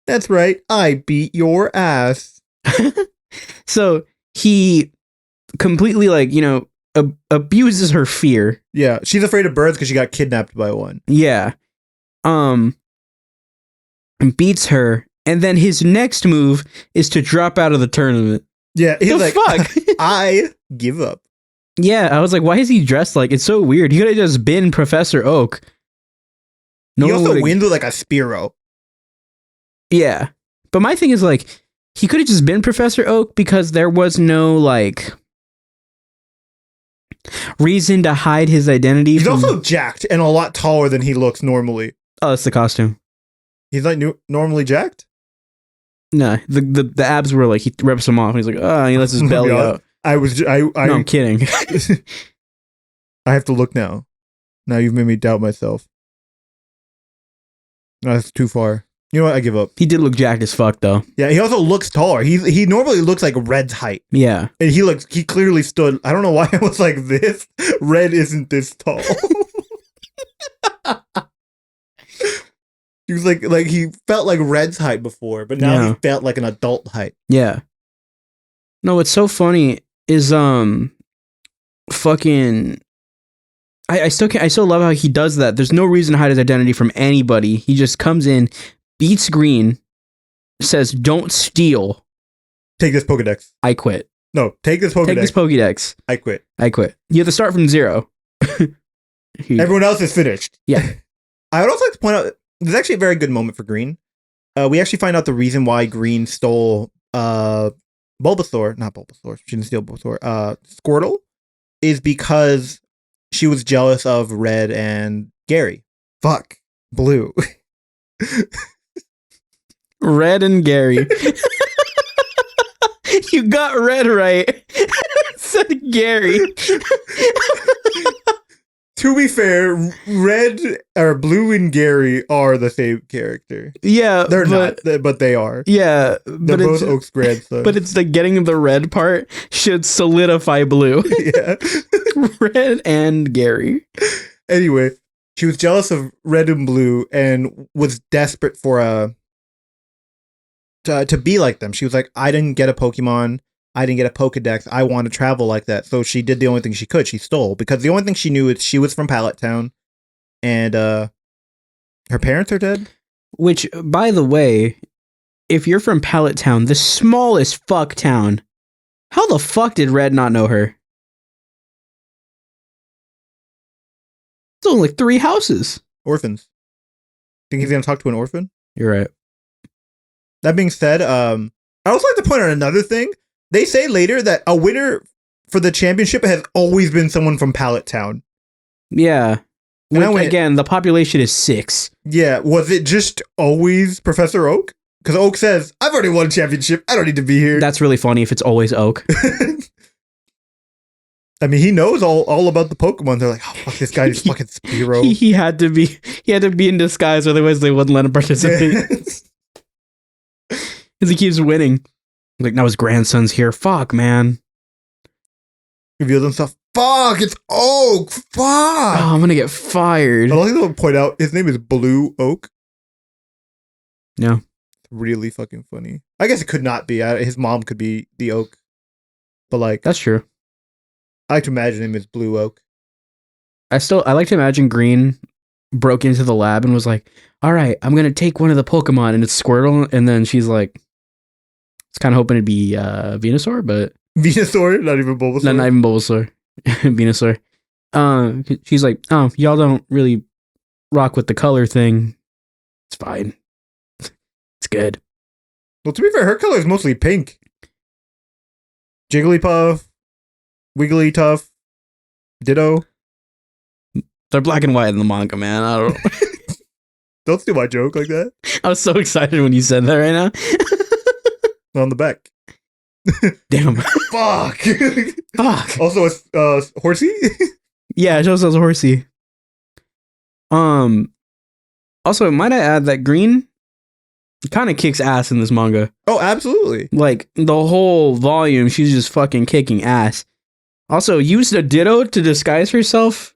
That's right. I beat your ass. So he completely, like, abuses her fear. Yeah. She's afraid of birds because she got kidnapped by one. Yeah. And beats her. And then his next move is to drop out of the tournament. Yeah. He's like, fuck? I give up. Yeah, I was like, why is he dressed like? It's so weird. He could have just been Professor Oak. He also wins with like a Spearow. Yeah. But my thing is, like, he could have just been Professor Oak because there was no, like, reason to hide his identity. He's also jacked and a lot taller than he looks normally. Oh, it's the costume. He's like normally jacked. No, the abs were like he rips them off and he's like, oh, he lets his belly out. No, I'm kidding. I have to look now. Now you've made me doubt myself. No, that's too far. You know what? I give up. He did look jacked as fuck though. Yeah, he also looks taller. He normally looks like Red's height. Yeah. And he clearly stood. I don't know why I was like this. Red isn't this tall. He was like he felt like Red's height before, but now he felt like an adult height. Yeah. No, what's so funny is fucking I still love how he does that. There's no reason to hide his identity from anybody. He just comes in, beats Green, says, "Don't steal. Take this Pokedex. I quit. No, take this Pokedex. Take this Pokedex. I quit. I quit." You have to start from zero. Everyone else is finished. Yeah. I would also like to point out there's actually a very good moment for Green. We actually find out the reason why Green stole Bulbasaur. Not Bulbasaur. She didn't steal Bulbasaur. Squirtle is because she was jealous of Red and Gary. Fuck. Blue. Red and Gary. You got Red right. Said Gary. To be fair, Blue and Gary are the same character. Yeah, they're not, but they are. Yeah, they're both Oak's grandsons. But it's the getting the red part should solidify Blue. Yeah, Red and Gary. Anyway, she was jealous of Red and Blue and was desperate for to be like them. She was like, I didn't get a Pokemon. I didn't get a Pokedex. I want to travel like that. So she did the only thing she could. She stole. Because the only thing she knew is she was from Pallet Town. And her parents are dead. Which, by the way, if you're from Pallet Town, the smallest fuck town, how the fuck did Red not know her? It's only like 3 houses. Orphans. Think he's going to talk to an orphan? You're right. That being said, I also like to point out another thing. They say later that a winner for the championship has always been someone from Pallet Town. Yeah. Again, the population is 6. Yeah. Was it just always Professor Oak? Because Oak says, I've already won a championship. I don't need to be here. That's really funny if it's always Oak. I mean, he knows all about the Pokemon. They're like, oh, fuck, this guy is fucking Spearow. He had to be in disguise, otherwise they wouldn't let him participate. Because he keeps winning. Like, now his grandson's here. Fuck, man. Reveals himself. Fuck, it's Oak. Fuck. Oh, I'm gonna get fired. I like to point out his name is Blue Oak. Yeah. Really fucking funny. I guess it could not be. His mom could be the Oak. But like, that's true. I like to imagine him as Blue Oak. I like to imagine Green broke into the lab and was like, all right, I'm gonna take one of the Pokemon, and it's Squirtle, and then she's like, it's kind of hoping it'd be Venusaur, but Venusaur, not even Bulbasaur. No, not even Bulbasaur. Venusaur. She's like, oh, y'all don't really rock with the color thing. It's fine. It's good. Well, to be fair, her color is mostly pink. Jigglypuff, Wigglytuff, Ditto. They're black and white in the manga, man. I don't. Don't steal my joke like that. I was so excited when you said that right now. On the back. Damn. Fuck. Fuck. Also, it's horsey. Yeah, it shows as a horsey. Also, might I add that Green kind of kicks ass in this manga. Oh, absolutely. Like the whole volume, she's just fucking kicking ass. Also, used a Ditto to disguise herself.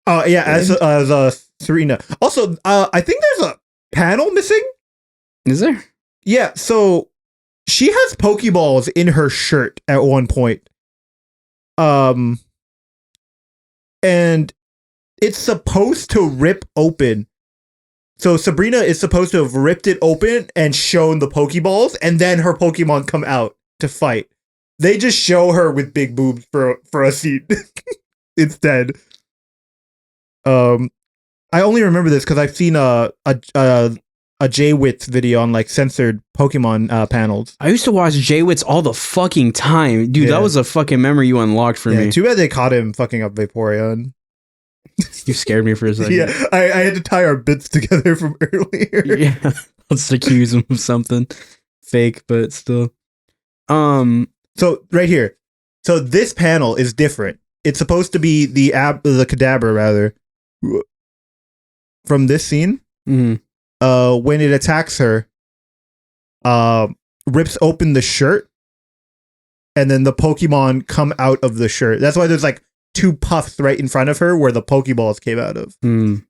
Yeah, as Serena. Also, I think there's a panel missing. Is there? Yeah. So she has Pokeballs in her shirt at one point. And it's supposed to rip open. So Sabrina is supposed to have ripped it open and shown the Pokeballs, and then her Pokemon come out to fight. They just show her with big boobs for a scene instead. I only remember this because I've seen a J-Wits video on like censored Pokemon panels. I used to watch J-Wits all the fucking time. Dude, that was a fucking memory you unlocked for me. Too bad they caught him fucking up Vaporeon. You scared me for a second. Yeah, I had to tie our bits together from earlier. Yeah. Let's accuse him of something fake, but still. So right here. So this panel is different. It's supposed to be the cadaver rather from this scene. Mhm. When it attacks her, rips open the shirt, and then the Pokemon come out of the shirt. That's why there's like two puffs right in front of her where the Pokeballs came out of. Mm.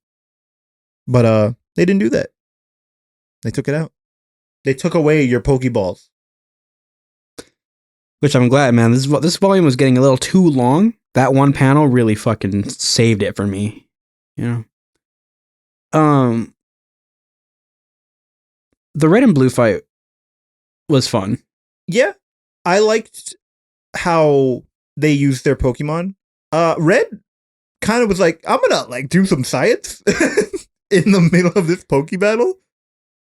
But they didn't do that. They took it out. They took away your Pokeballs. Which I'm glad, man. This volume was getting a little too long. That one panel really fucking saved it for me. You know? The red and blue fight was fun. Yeah. I liked how they used their Pokemon. Red kind of was like, I'm gonna like do some science in the middle of this Poke battle.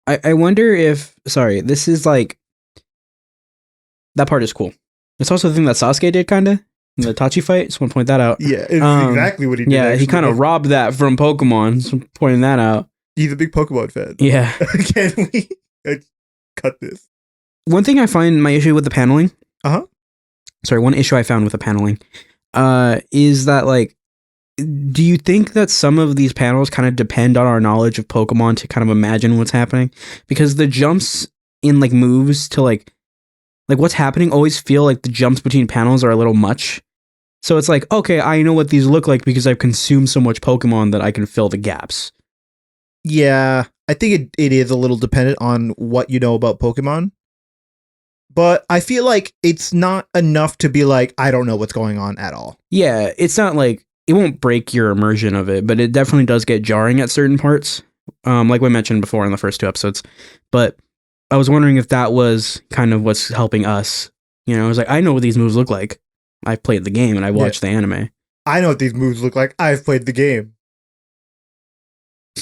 I wonder if this is like that part is cool. It's also the thing that Sasuke did kinda in the Itachi fight. Just want to point that out. Yeah, it's exactly what he did. Yeah, actually. he kind of robbed that from Pokemon. So pointing that out. He's a big Pokemon fan. Yeah. Can we cut this? One thing I find my issue with the paneling. One issue I found with the paneling is that, like, do you think that some of these panels kind of depend on our knowledge of Pokemon to kind of imagine what's happening? Because the jumps in, like, moves to, like what's happening always feel like the jumps between panels are a little much. So it's like, okay, I know what these look like because I've consumed so much Pokemon that I can fill the gaps. Yeah, I think it is a little dependent on what you know about Pokemon. But I feel like it's not enough to be like, I don't know what's going on at all. Yeah, it's not like, it won't break your immersion of it, but it definitely does get jarring at certain parts. Like we mentioned before in the first two episodes. But I was wondering if that was kind of what's helping us. You know, I was like, I know what these moves look like. I've played the game and I watched the anime. I know what these moves look like. I've played the game.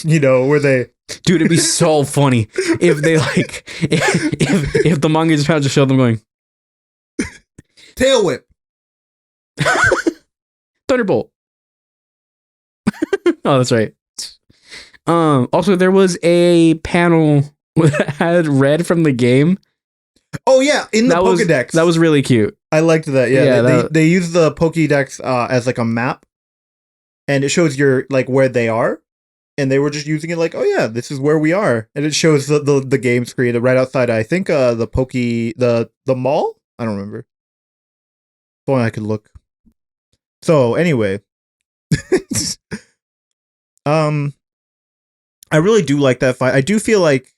You know, where they... Dude, it'd be so funny if they like... If the manga just had to show them going... Tail Whip! Thunderbolt! Oh, that's right. Also, there was a panel that had Red from the game. Oh yeah, in the Pokedex. That was really cute. I liked that. Yeah, they use the Pokedex as like a map, and it shows your like where they are, and they were just using it like, oh yeah, this is where we are, and it shows the game screen right outside. I think the mall. I don't remember. If only I could look. So anyway, I really do like that fight. I do feel like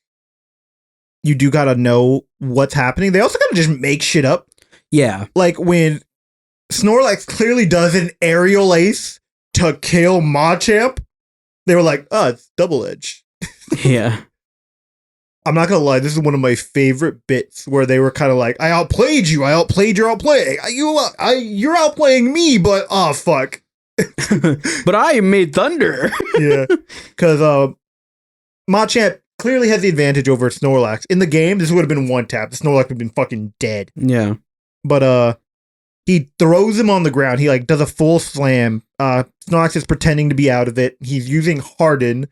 you do gotta know what's happening. They also gotta just make shit up. Yeah. Like when Snorlax clearly does an aerial ace to kill Machamp, they were like, oh, it's double edge. Yeah. I'm not gonna lie, this is one of my favorite bits where they were kind of like, I outplayed you, I outplayed your outplay. You're outplaying me, but oh fuck. But I made thunder. Yeah. Because Machamp clearly has the advantage over Snorlax. In the game, this would have been one tap. The Snorlax would have been fucking dead. Yeah. But he throws him on the ground. He like does a full slam. Snorlax is pretending to be out of it. He's using Harden.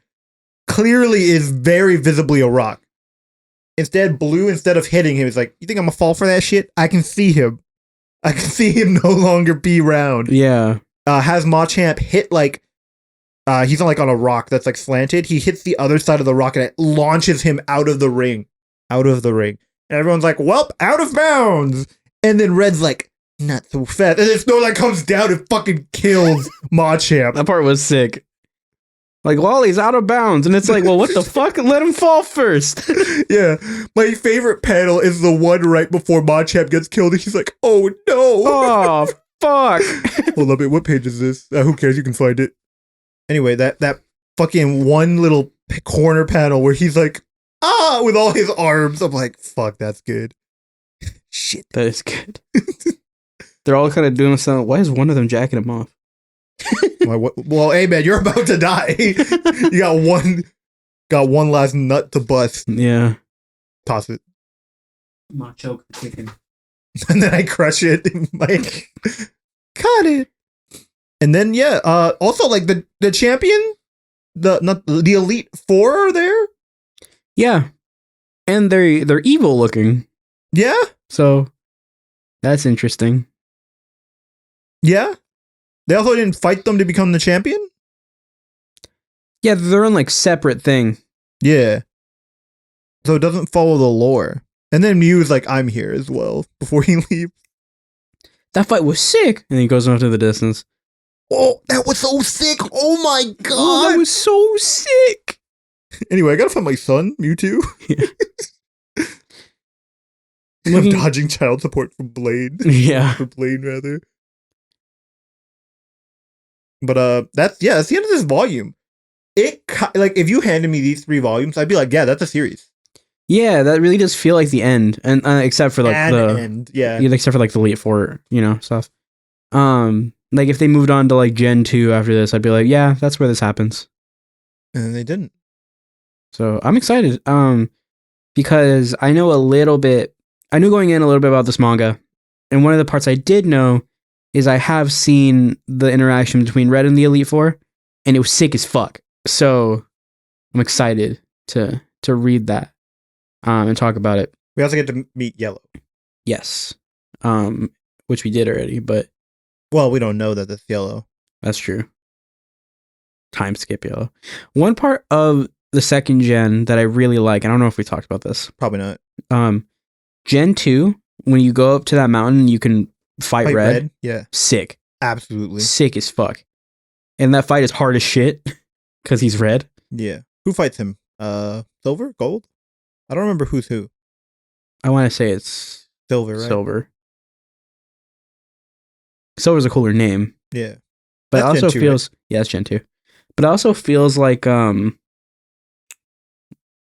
Clearly is very visibly a rock. Instead, Blue, instead of hitting him, is like, you think I'm gonna fall for that shit? I can see him. I can see him no longer be round. Yeah. Has Machamp hit like he's on like on a rock that's like slanted. He hits the other side of the rock and it launches him out of the ring. Out of the ring. And everyone's like, welp, out of bounds. And then Red's like, not so fast. And then Snorlax comes down and fucking kills Machamp. That part was sick. Like, well, he's out of bounds. And it's like, well, what the fuck? Let him fall first. Yeah. My favorite panel is the one right before Machamp gets killed. And he's like, oh no. Oh, fuck. Hold up, what page is this? Who cares? You can find it. Anyway, that fucking one little corner panel where he's like, with all his arms. I'm like, fuck, that's good. Shit. That is good. They're all kind of doing something. Why is one of them jacking him off? Well, hey man, you're about to die. You got one last nut to bust. Yeah. Toss it. Choke the chicken. And then I crush it. Like, cut it. And then yeah, also like the champion, the Elite Four are there. Yeah. And they're evil looking. Yeah, So that's interesting. yeah. They also didn't fight them to become the champion. Yeah, they're on like separate thing. Yeah. So it doesn't follow the lore. And then Mew is like, I'm here as well before he leaves. That fight was sick. And he goes off to the distance. Oh, that was so sick. Oh my god. Oh, that was so sick. Anyway, I gotta find my son, Mewtwo. I'm Looking- dodging child support from Blade. Yeah. For Blade, rather. But that's the end of this volume. Like, if you handed me these 3 volumes, I'd be like, yeah, that's a series. Yeah, that really does feel like the end. And except for like end, yeah. Except for like the Elite Four, stuff. Like if they moved on to like Gen 2 after this, I'd be like, yeah, that's where this happens. And they didn't. So I'm excited. Because I knew going in a little bit about this manga. And one of the parts I did know is I have seen the interaction between Red and the Elite Four, and it was sick as fuck. So I'm excited to read that and talk about it. We also get to meet Yellow. Yes. Which we did already, but Well, we don't know that that's Yellow. that's true. Time skip Yellow. One part of the second gen that I really like, I don't know if we talked about this. Probably not. Gen 2, when you go up to that mountain, you can fight Red. Yeah. Sick. Absolutely. Sick as fuck. And that fight is hard as shit because he's red. Yeah. Who fights him? Silver? Gold? I don't remember who's who. I want to say it's Silver, right? Silver. Silver's a cooler name. Yeah. But it That's also Gen 2, feels yeah, it's Gen 2. But it also feels like the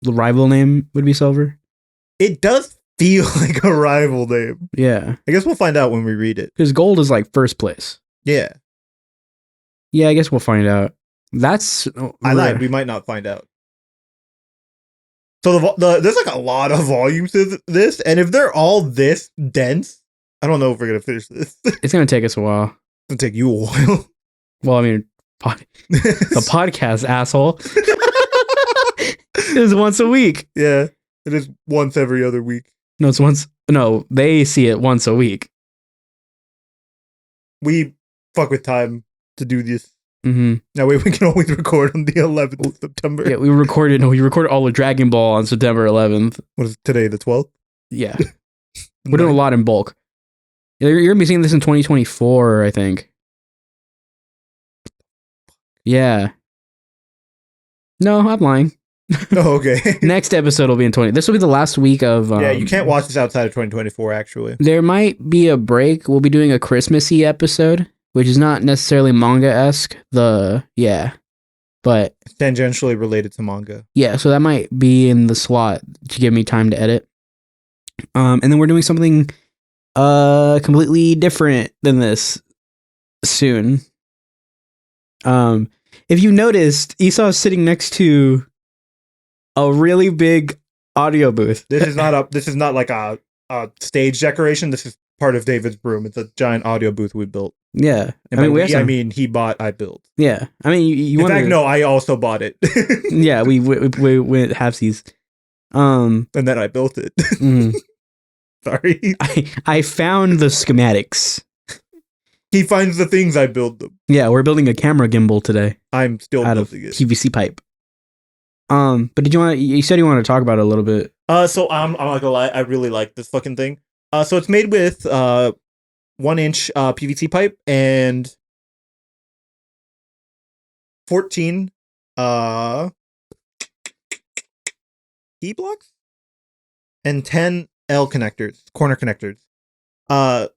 rival name would be Silver. It does feel like a rival name. Yeah. I guess we'll find out when we read it. Because Gold is like first place. Yeah. Yeah, I guess we'll find out. That's I lied. We might not find out. So there's like a lot of volumes to this, and if they're all this dense, I don't know if we're gonna finish this. It's gonna take us a while. It'll take you a while. Well, I mean, the podcast, asshole. Is once a week. Yeah, it is once every other week. No, it's once. No, they see it once a week. We fuck with time to do this. Mm-hmm. That way we can always record on the 11th of September. Yeah, we recorded all of Dragon Ball on September 11th. What is today, the 12th? Yeah. We're doing a lot in bulk. You're going to be seeing this in 2024, I think. Yeah. No, I'm lying. Oh, okay. Next episode will be in 20. This will be the last week of... yeah, you can't watch this outside of 2024, actually. There might be a break. We'll be doing a Christmassy episode, which is not necessarily manga-esque. But It's tangentially related to manga. yeah, so that might be in the slot to give me time to edit. And then we're doing something completely different than this soon. If you noticed, Esau is sitting next to a really big audio booth. This is not like a stage decoration. This is part of David's room. It's a giant audio booth we built. Yeah, And I mean he bought, I built. Yeah, I mean you In fact, no, I also bought it. Yeah, we went halfsies. And then I built it. Mhm. Sorry. I found the schematics. He finds the things, I build them. Yeah, we're building a camera gimbal today I'm still out of building it. PVC pipe. But you said you want to talk about it a little bit. So I'm not gonna lie, I really like this fucking thing. So it's made with 1-inch PVC pipe and 14 E blocks and 10 L connectors, corner connectors.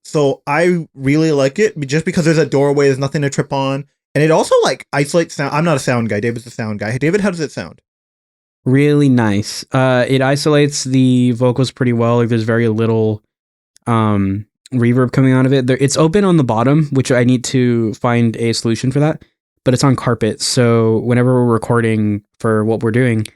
So I really like it just because there's a doorway, there's nothing to trip on, and it also like isolates sound. I'm not a sound guy. David's a sound guy. Hey, David, how does it sound? Really nice. It isolates the vocals pretty well. Like there's very little reverb coming out of it. It's open on the bottom, which I need to find a solution for that. But it's on carpet, so whenever we're recording for what we're doing,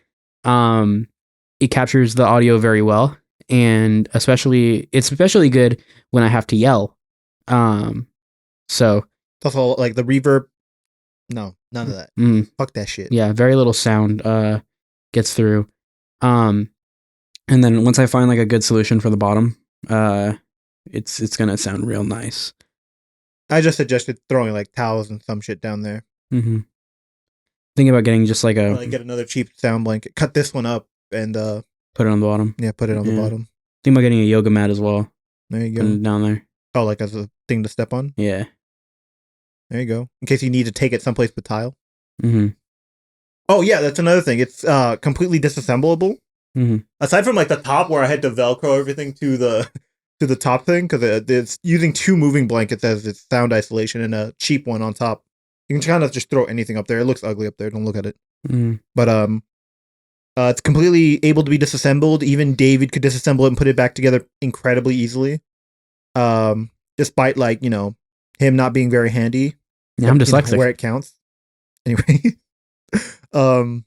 it captures the audio very well, and it's especially good when I have to yell. So It's also like the reverb. No, none of that. mm, Fuck that shit. yeah, very little sound gets through. And then once I find like a good solution for the bottom, it's gonna sound real nice. I just suggested throwing like towels and some shit down there. Mm-hmm. Think about getting just like Or, like, get another cheap sound blanket. Cut this one up and put it on the bottom. yeah, put it on the bottom. Think about getting a yoga mat as well. There you Put go. it down there. Oh, like as a thing to step on? Yeah. There you go. In case you need to take it someplace with tile. Mm-hmm. Oh yeah, that's another thing. It's completely disassemblable. Mm-hmm. Aside from like the top where I had to Velcro everything to the top thing because it's using 2 moving blankets as its sound isolation and a cheap one on top. You can kind of just throw anything up there. It looks ugly up there. Don't look at it. Mm-hmm. But it's completely able to be disassembled. Even David could disassemble it and put it back together incredibly easily. Despite like him not being very handy. Yeah, I'm dyslexic. Where it counts. Anyway, so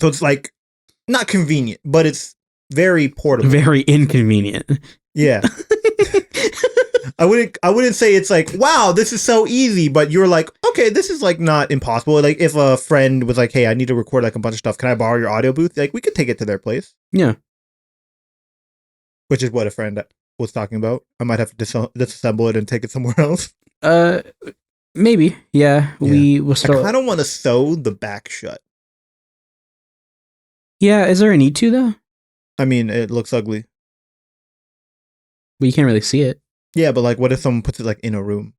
it's like not convenient, but it's very portable. Very inconvenient. Yeah. I wouldn't say it's like, wow, this is so easy, but you're like, okay, this is like not impossible. Like if a friend was like, hey, I need to record like a bunch of stuff. Can I borrow your audio booth? Like we could take it to their place. Yeah. Which is what a friend was talking about. I might have to disassemble it and take it somewhere else. Maybe. Yeah. We will still. I kind of want to sew the back shut. Yeah. Is there a need to though? I mean, it looks ugly. But you can't really see it. Yeah, but like, what if someone puts it like in a room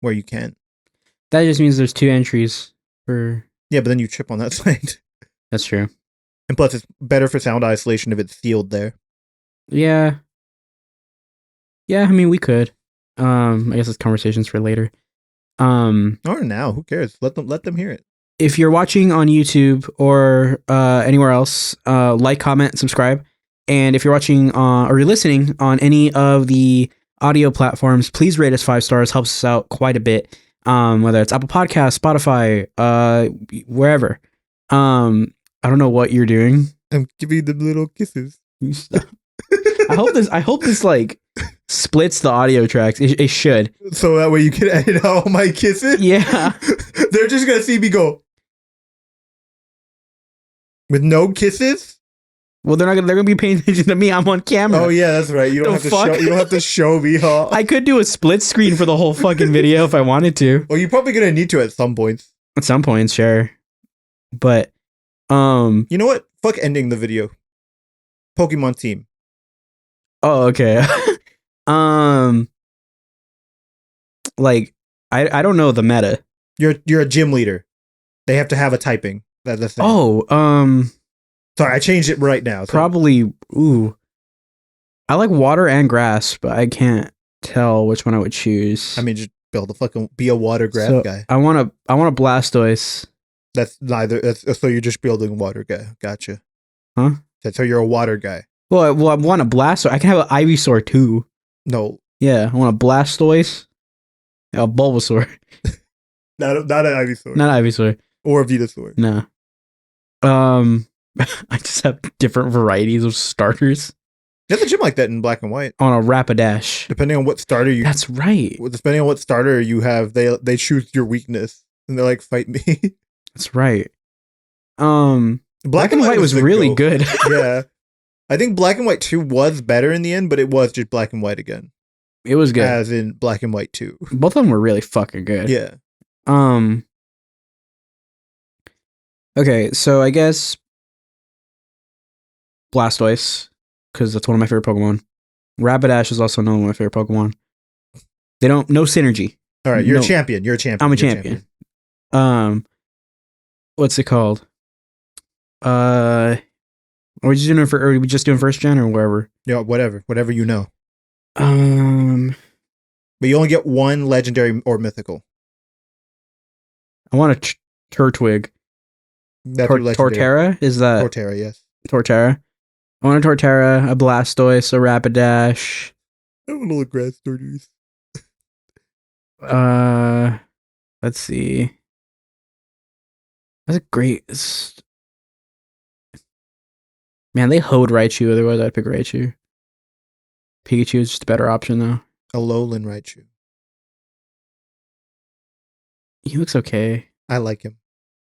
where you can't? That just means there's 2 entries for. Yeah, but then you trip on that side. That's true. And plus, it's better for sound isolation if it's sealed there. Yeah. Yeah, I mean, we could. I guess it's conversations for later. Or now, who cares? Let them hear it. If you're watching on YouTube or anywhere else, like, comment, subscribe. And if you're watching or you're listening on any of the audio platforms, please rate us 5 stars. Helps us out quite a bit. Whether it's Apple Podcasts, Spotify, wherever. I don't know what you're doing. I'm giving them little kisses. I hope this like splits the audio tracks. It should. So that way you can edit out all my kisses? Yeah. They're just gonna see me go with no kisses? Well, they're gonna be paying attention to me. I'm on camera. Oh yeah, that's right. You don't have to show me, huh? I could do a split screen for the whole fucking video if I wanted to. Well, you're probably gonna need to at some points. At some points, sure. But you know what? Fuck ending the video. Pokemon team. Oh, okay. Like I don't know the meta. You're a gym leader. They have to have a typing. That's the thing. Oh, sorry, I changed it right now. So. Probably. Ooh, I like water and grass, but I can't tell which one I would choose. I mean, just be a water grass guy. I want a Blastoise. That's neither. So you're just building a water guy. Gotcha. Huh? So you're a water guy. Well, I want a Blastoise. I can have an Ivysaur too. No. Yeah, I want a Blastoise. A Bulbasaur. Not an Ivysaur. Not Ivysaur. Or a Venusaur. No. I just have different varieties of starters. There's a gym like that in Black and White. On a Rapidash. Depending on what starter you. That's right. Depending on what starter you have, they choose your weakness and they're like, fight me. That's right. Black and White was really good. Yeah. I think Black and White 2 was better in the end, but it was just Black and White again. It was good. As in Black and White 2. Both of them were really fucking good. Yeah. Okay, so I guess Blastoise, because that's one of my favorite Pokemon. Rapidash is also another one of my favorite Pokemon. No synergy. All right, you're a champion. You're a champion. I'm a champion. What's it called? Are we just doing first gen or wherever? Yeah, whatever you know. But you only get one legendary or mythical. I want a Turtwig. That's Torterra? Is that Torterra? Yes. Torterra. I want a Torterra, a Blastoise, a Rapidash. I want all the grass starters. Let's see. That's a great. Man, they hoed Raichu. Otherwise, I'd pick Raichu. Pikachu is just a better option, though. A Alolan Raichu. He looks okay. I like him.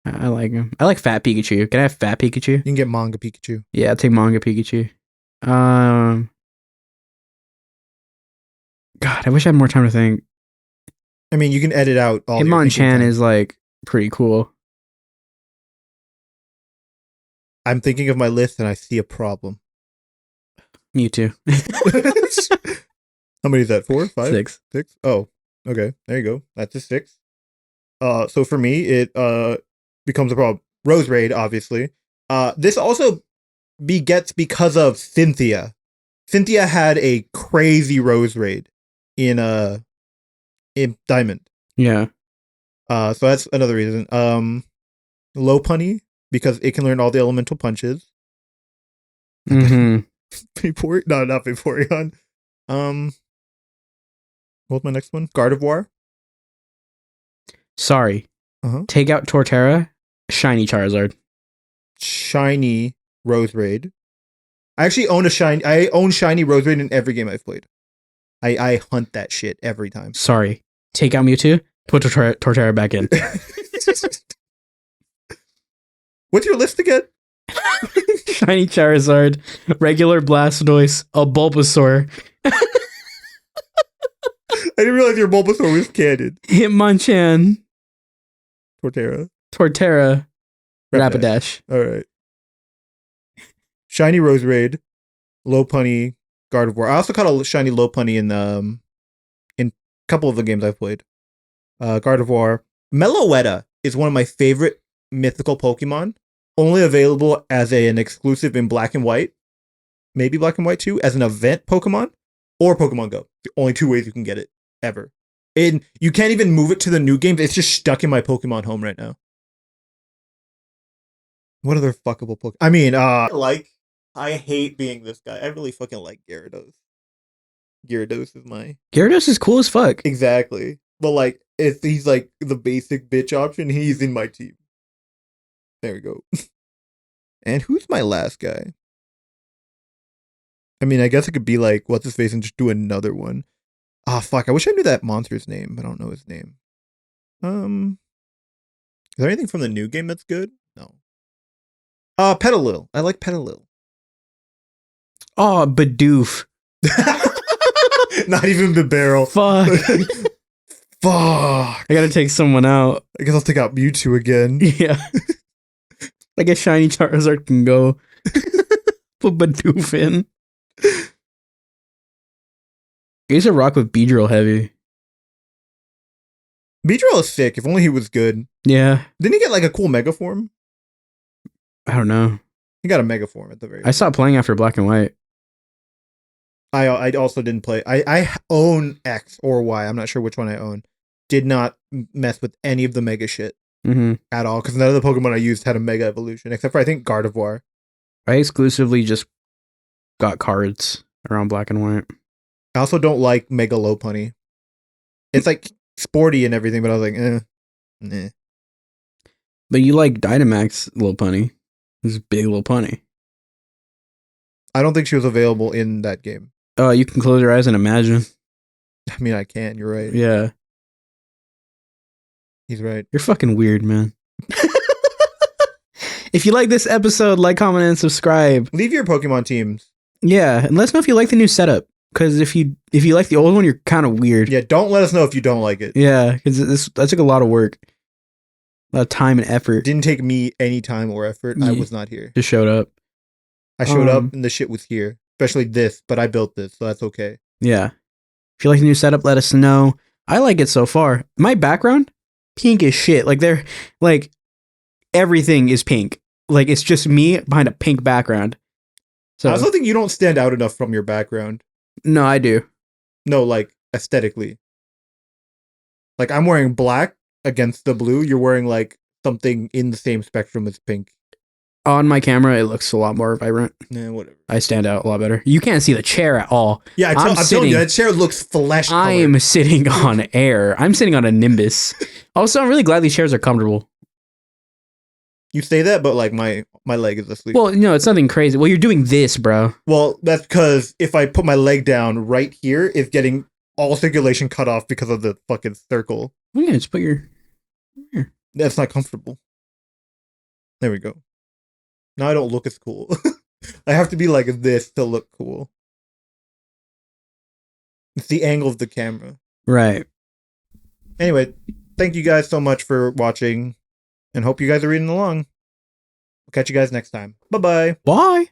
I like him. I like Fat Pikachu. Can I have Fat Pikachu? You can get Manga Pikachu. Yeah, I'll take Manga Pikachu. God, I wish I had more time to think. I mean, you can edit out all your thinking Hitmonchan time. is like pretty cool. I'm thinking of my list and I see a problem. Mewtwo. How many is that? 4? 5? 6. 6? Oh, okay. There you go. That's a 6. So for me, it becomes a problem. Rose Raid, obviously. This also begets because of Cynthia. Cynthia had a crazy Rose Raid in Diamond. Yeah. So that's another reason. Lopunny, because it can learn all the elemental punches. Mm-hmm. Vaporeon? No, not Vaporeon. What's my next one? Gardevoir. Sorry. Uh-huh. Take out Torterra. Shiny Charizard. Shiny Rose Raid. I actually own I own shiny Rose Raid in every game I've played. I hunt that shit every time. Sorry. Take out Mewtwo. Put Torterra back in. What's your list again? Shiny Charizard. Regular Blastoise. A Bulbasaur. I didn't realize your Bulbasaur was canon. Hitmonchan. Torterra. Rapidash. All right. Shiny Rose Raid, Lopunny, Gardevoir. I also caught a shiny Lopunny in a couple of the games I've played. Gardevoir. Meloetta is one of my favorite mythical Pokemon. Only available as an exclusive in Black and White. Maybe Black and White too, as an event Pokemon. Or Pokemon Go. The only 2 ways you can get it, ever. And you can't even move it to the new games. It's just stuck in my Pokemon home right now. What other fuckable Pokemon? I mean, I hate being this guy. I really fucking like Gyarados. Gyarados is my... Gyarados is cool as fuck. Exactly. But like, if he's like the basic bitch option, he's in my team. There we go. And who's my last guy? I mean, I guess it could be like, what's his face, and just do another one. Ah, fuck. I wish I knew that monster's name. I don't know his name. Is there anything from the new game that's good? No. Petalil. I like Petalil. Oh, Bidoof. Not even the barrel. Fuck. Fuck. I gotta take someone out. I guess I'll take out Mewtwo again. Yeah. Like a shiny Charizard can go. Put Bidoof in. I used to rock with Beedrill heavy. Beedrill is sick. If only he was good. Yeah. Didn't he get like a cool Mega Form? I don't know. He got a Mega Form at the very I stopped playing after Black and White. I also didn't play. I own X or Y. I'm not sure which one I own. Did not mess with any of the Mega shit at all, because none of the Pokemon I used had a Mega Evolution, except for I think Gardevoir. I exclusively just got cards around Black and White. I also don't like Mega Lopunny. It's like sporty and everything, but I was like, nah. But you like Dynamax Lopunny. This big Lopunny. I don't think she was available in that game. Oh, you can close your eyes and imagine. I mean, I can. You're right. Yeah. He's right. You're fucking weird, man. If you like this episode, like, comment, and subscribe. Leave your Pokemon teams. Yeah, and let us know if you like the new setup. Because if you like the old one, you're kind of weird. Yeah, don't let us know if you don't like it. Yeah, because that took a lot of work. A lot of time and effort. It didn't take me any time or effort. I was not here. Just showed up. I showed up and the shit was here. Especially this, but I built this, so that's okay. Yeah. If you like the new setup, let us know. I like it so far. My background, pink as shit. Like everything is pink. Like it's just me behind a pink background. So I also think you don't stand out enough from your background. No, I do. No, like aesthetically. Like I'm wearing black against the blue. You're wearing like something in the same spectrum as pink. On my camera, it looks a lot more vibrant. Nah, whatever. I stand out a lot better. You can't see the chair at all. Yeah, I'm telling you, that chair looks flesh colored. I am sitting on air. I'm sitting on a Nimbus. Also, I'm really glad these chairs are comfortable. You say that, but like my leg is asleep. Well, no, it's nothing crazy. Well, you're doing this, bro. Well, that's because if I put my leg down right here, it's getting all circulation cut off because of the fucking circle. Yeah, just put your... That's not comfortable. There we go. Now I don't look as cool. I have to be like this to look cool. It's the angle of the camera. Right. Anyway, thank you guys so much for watching, and hope you guys are reading along. We'll catch you guys next time. Bye-bye. Bye.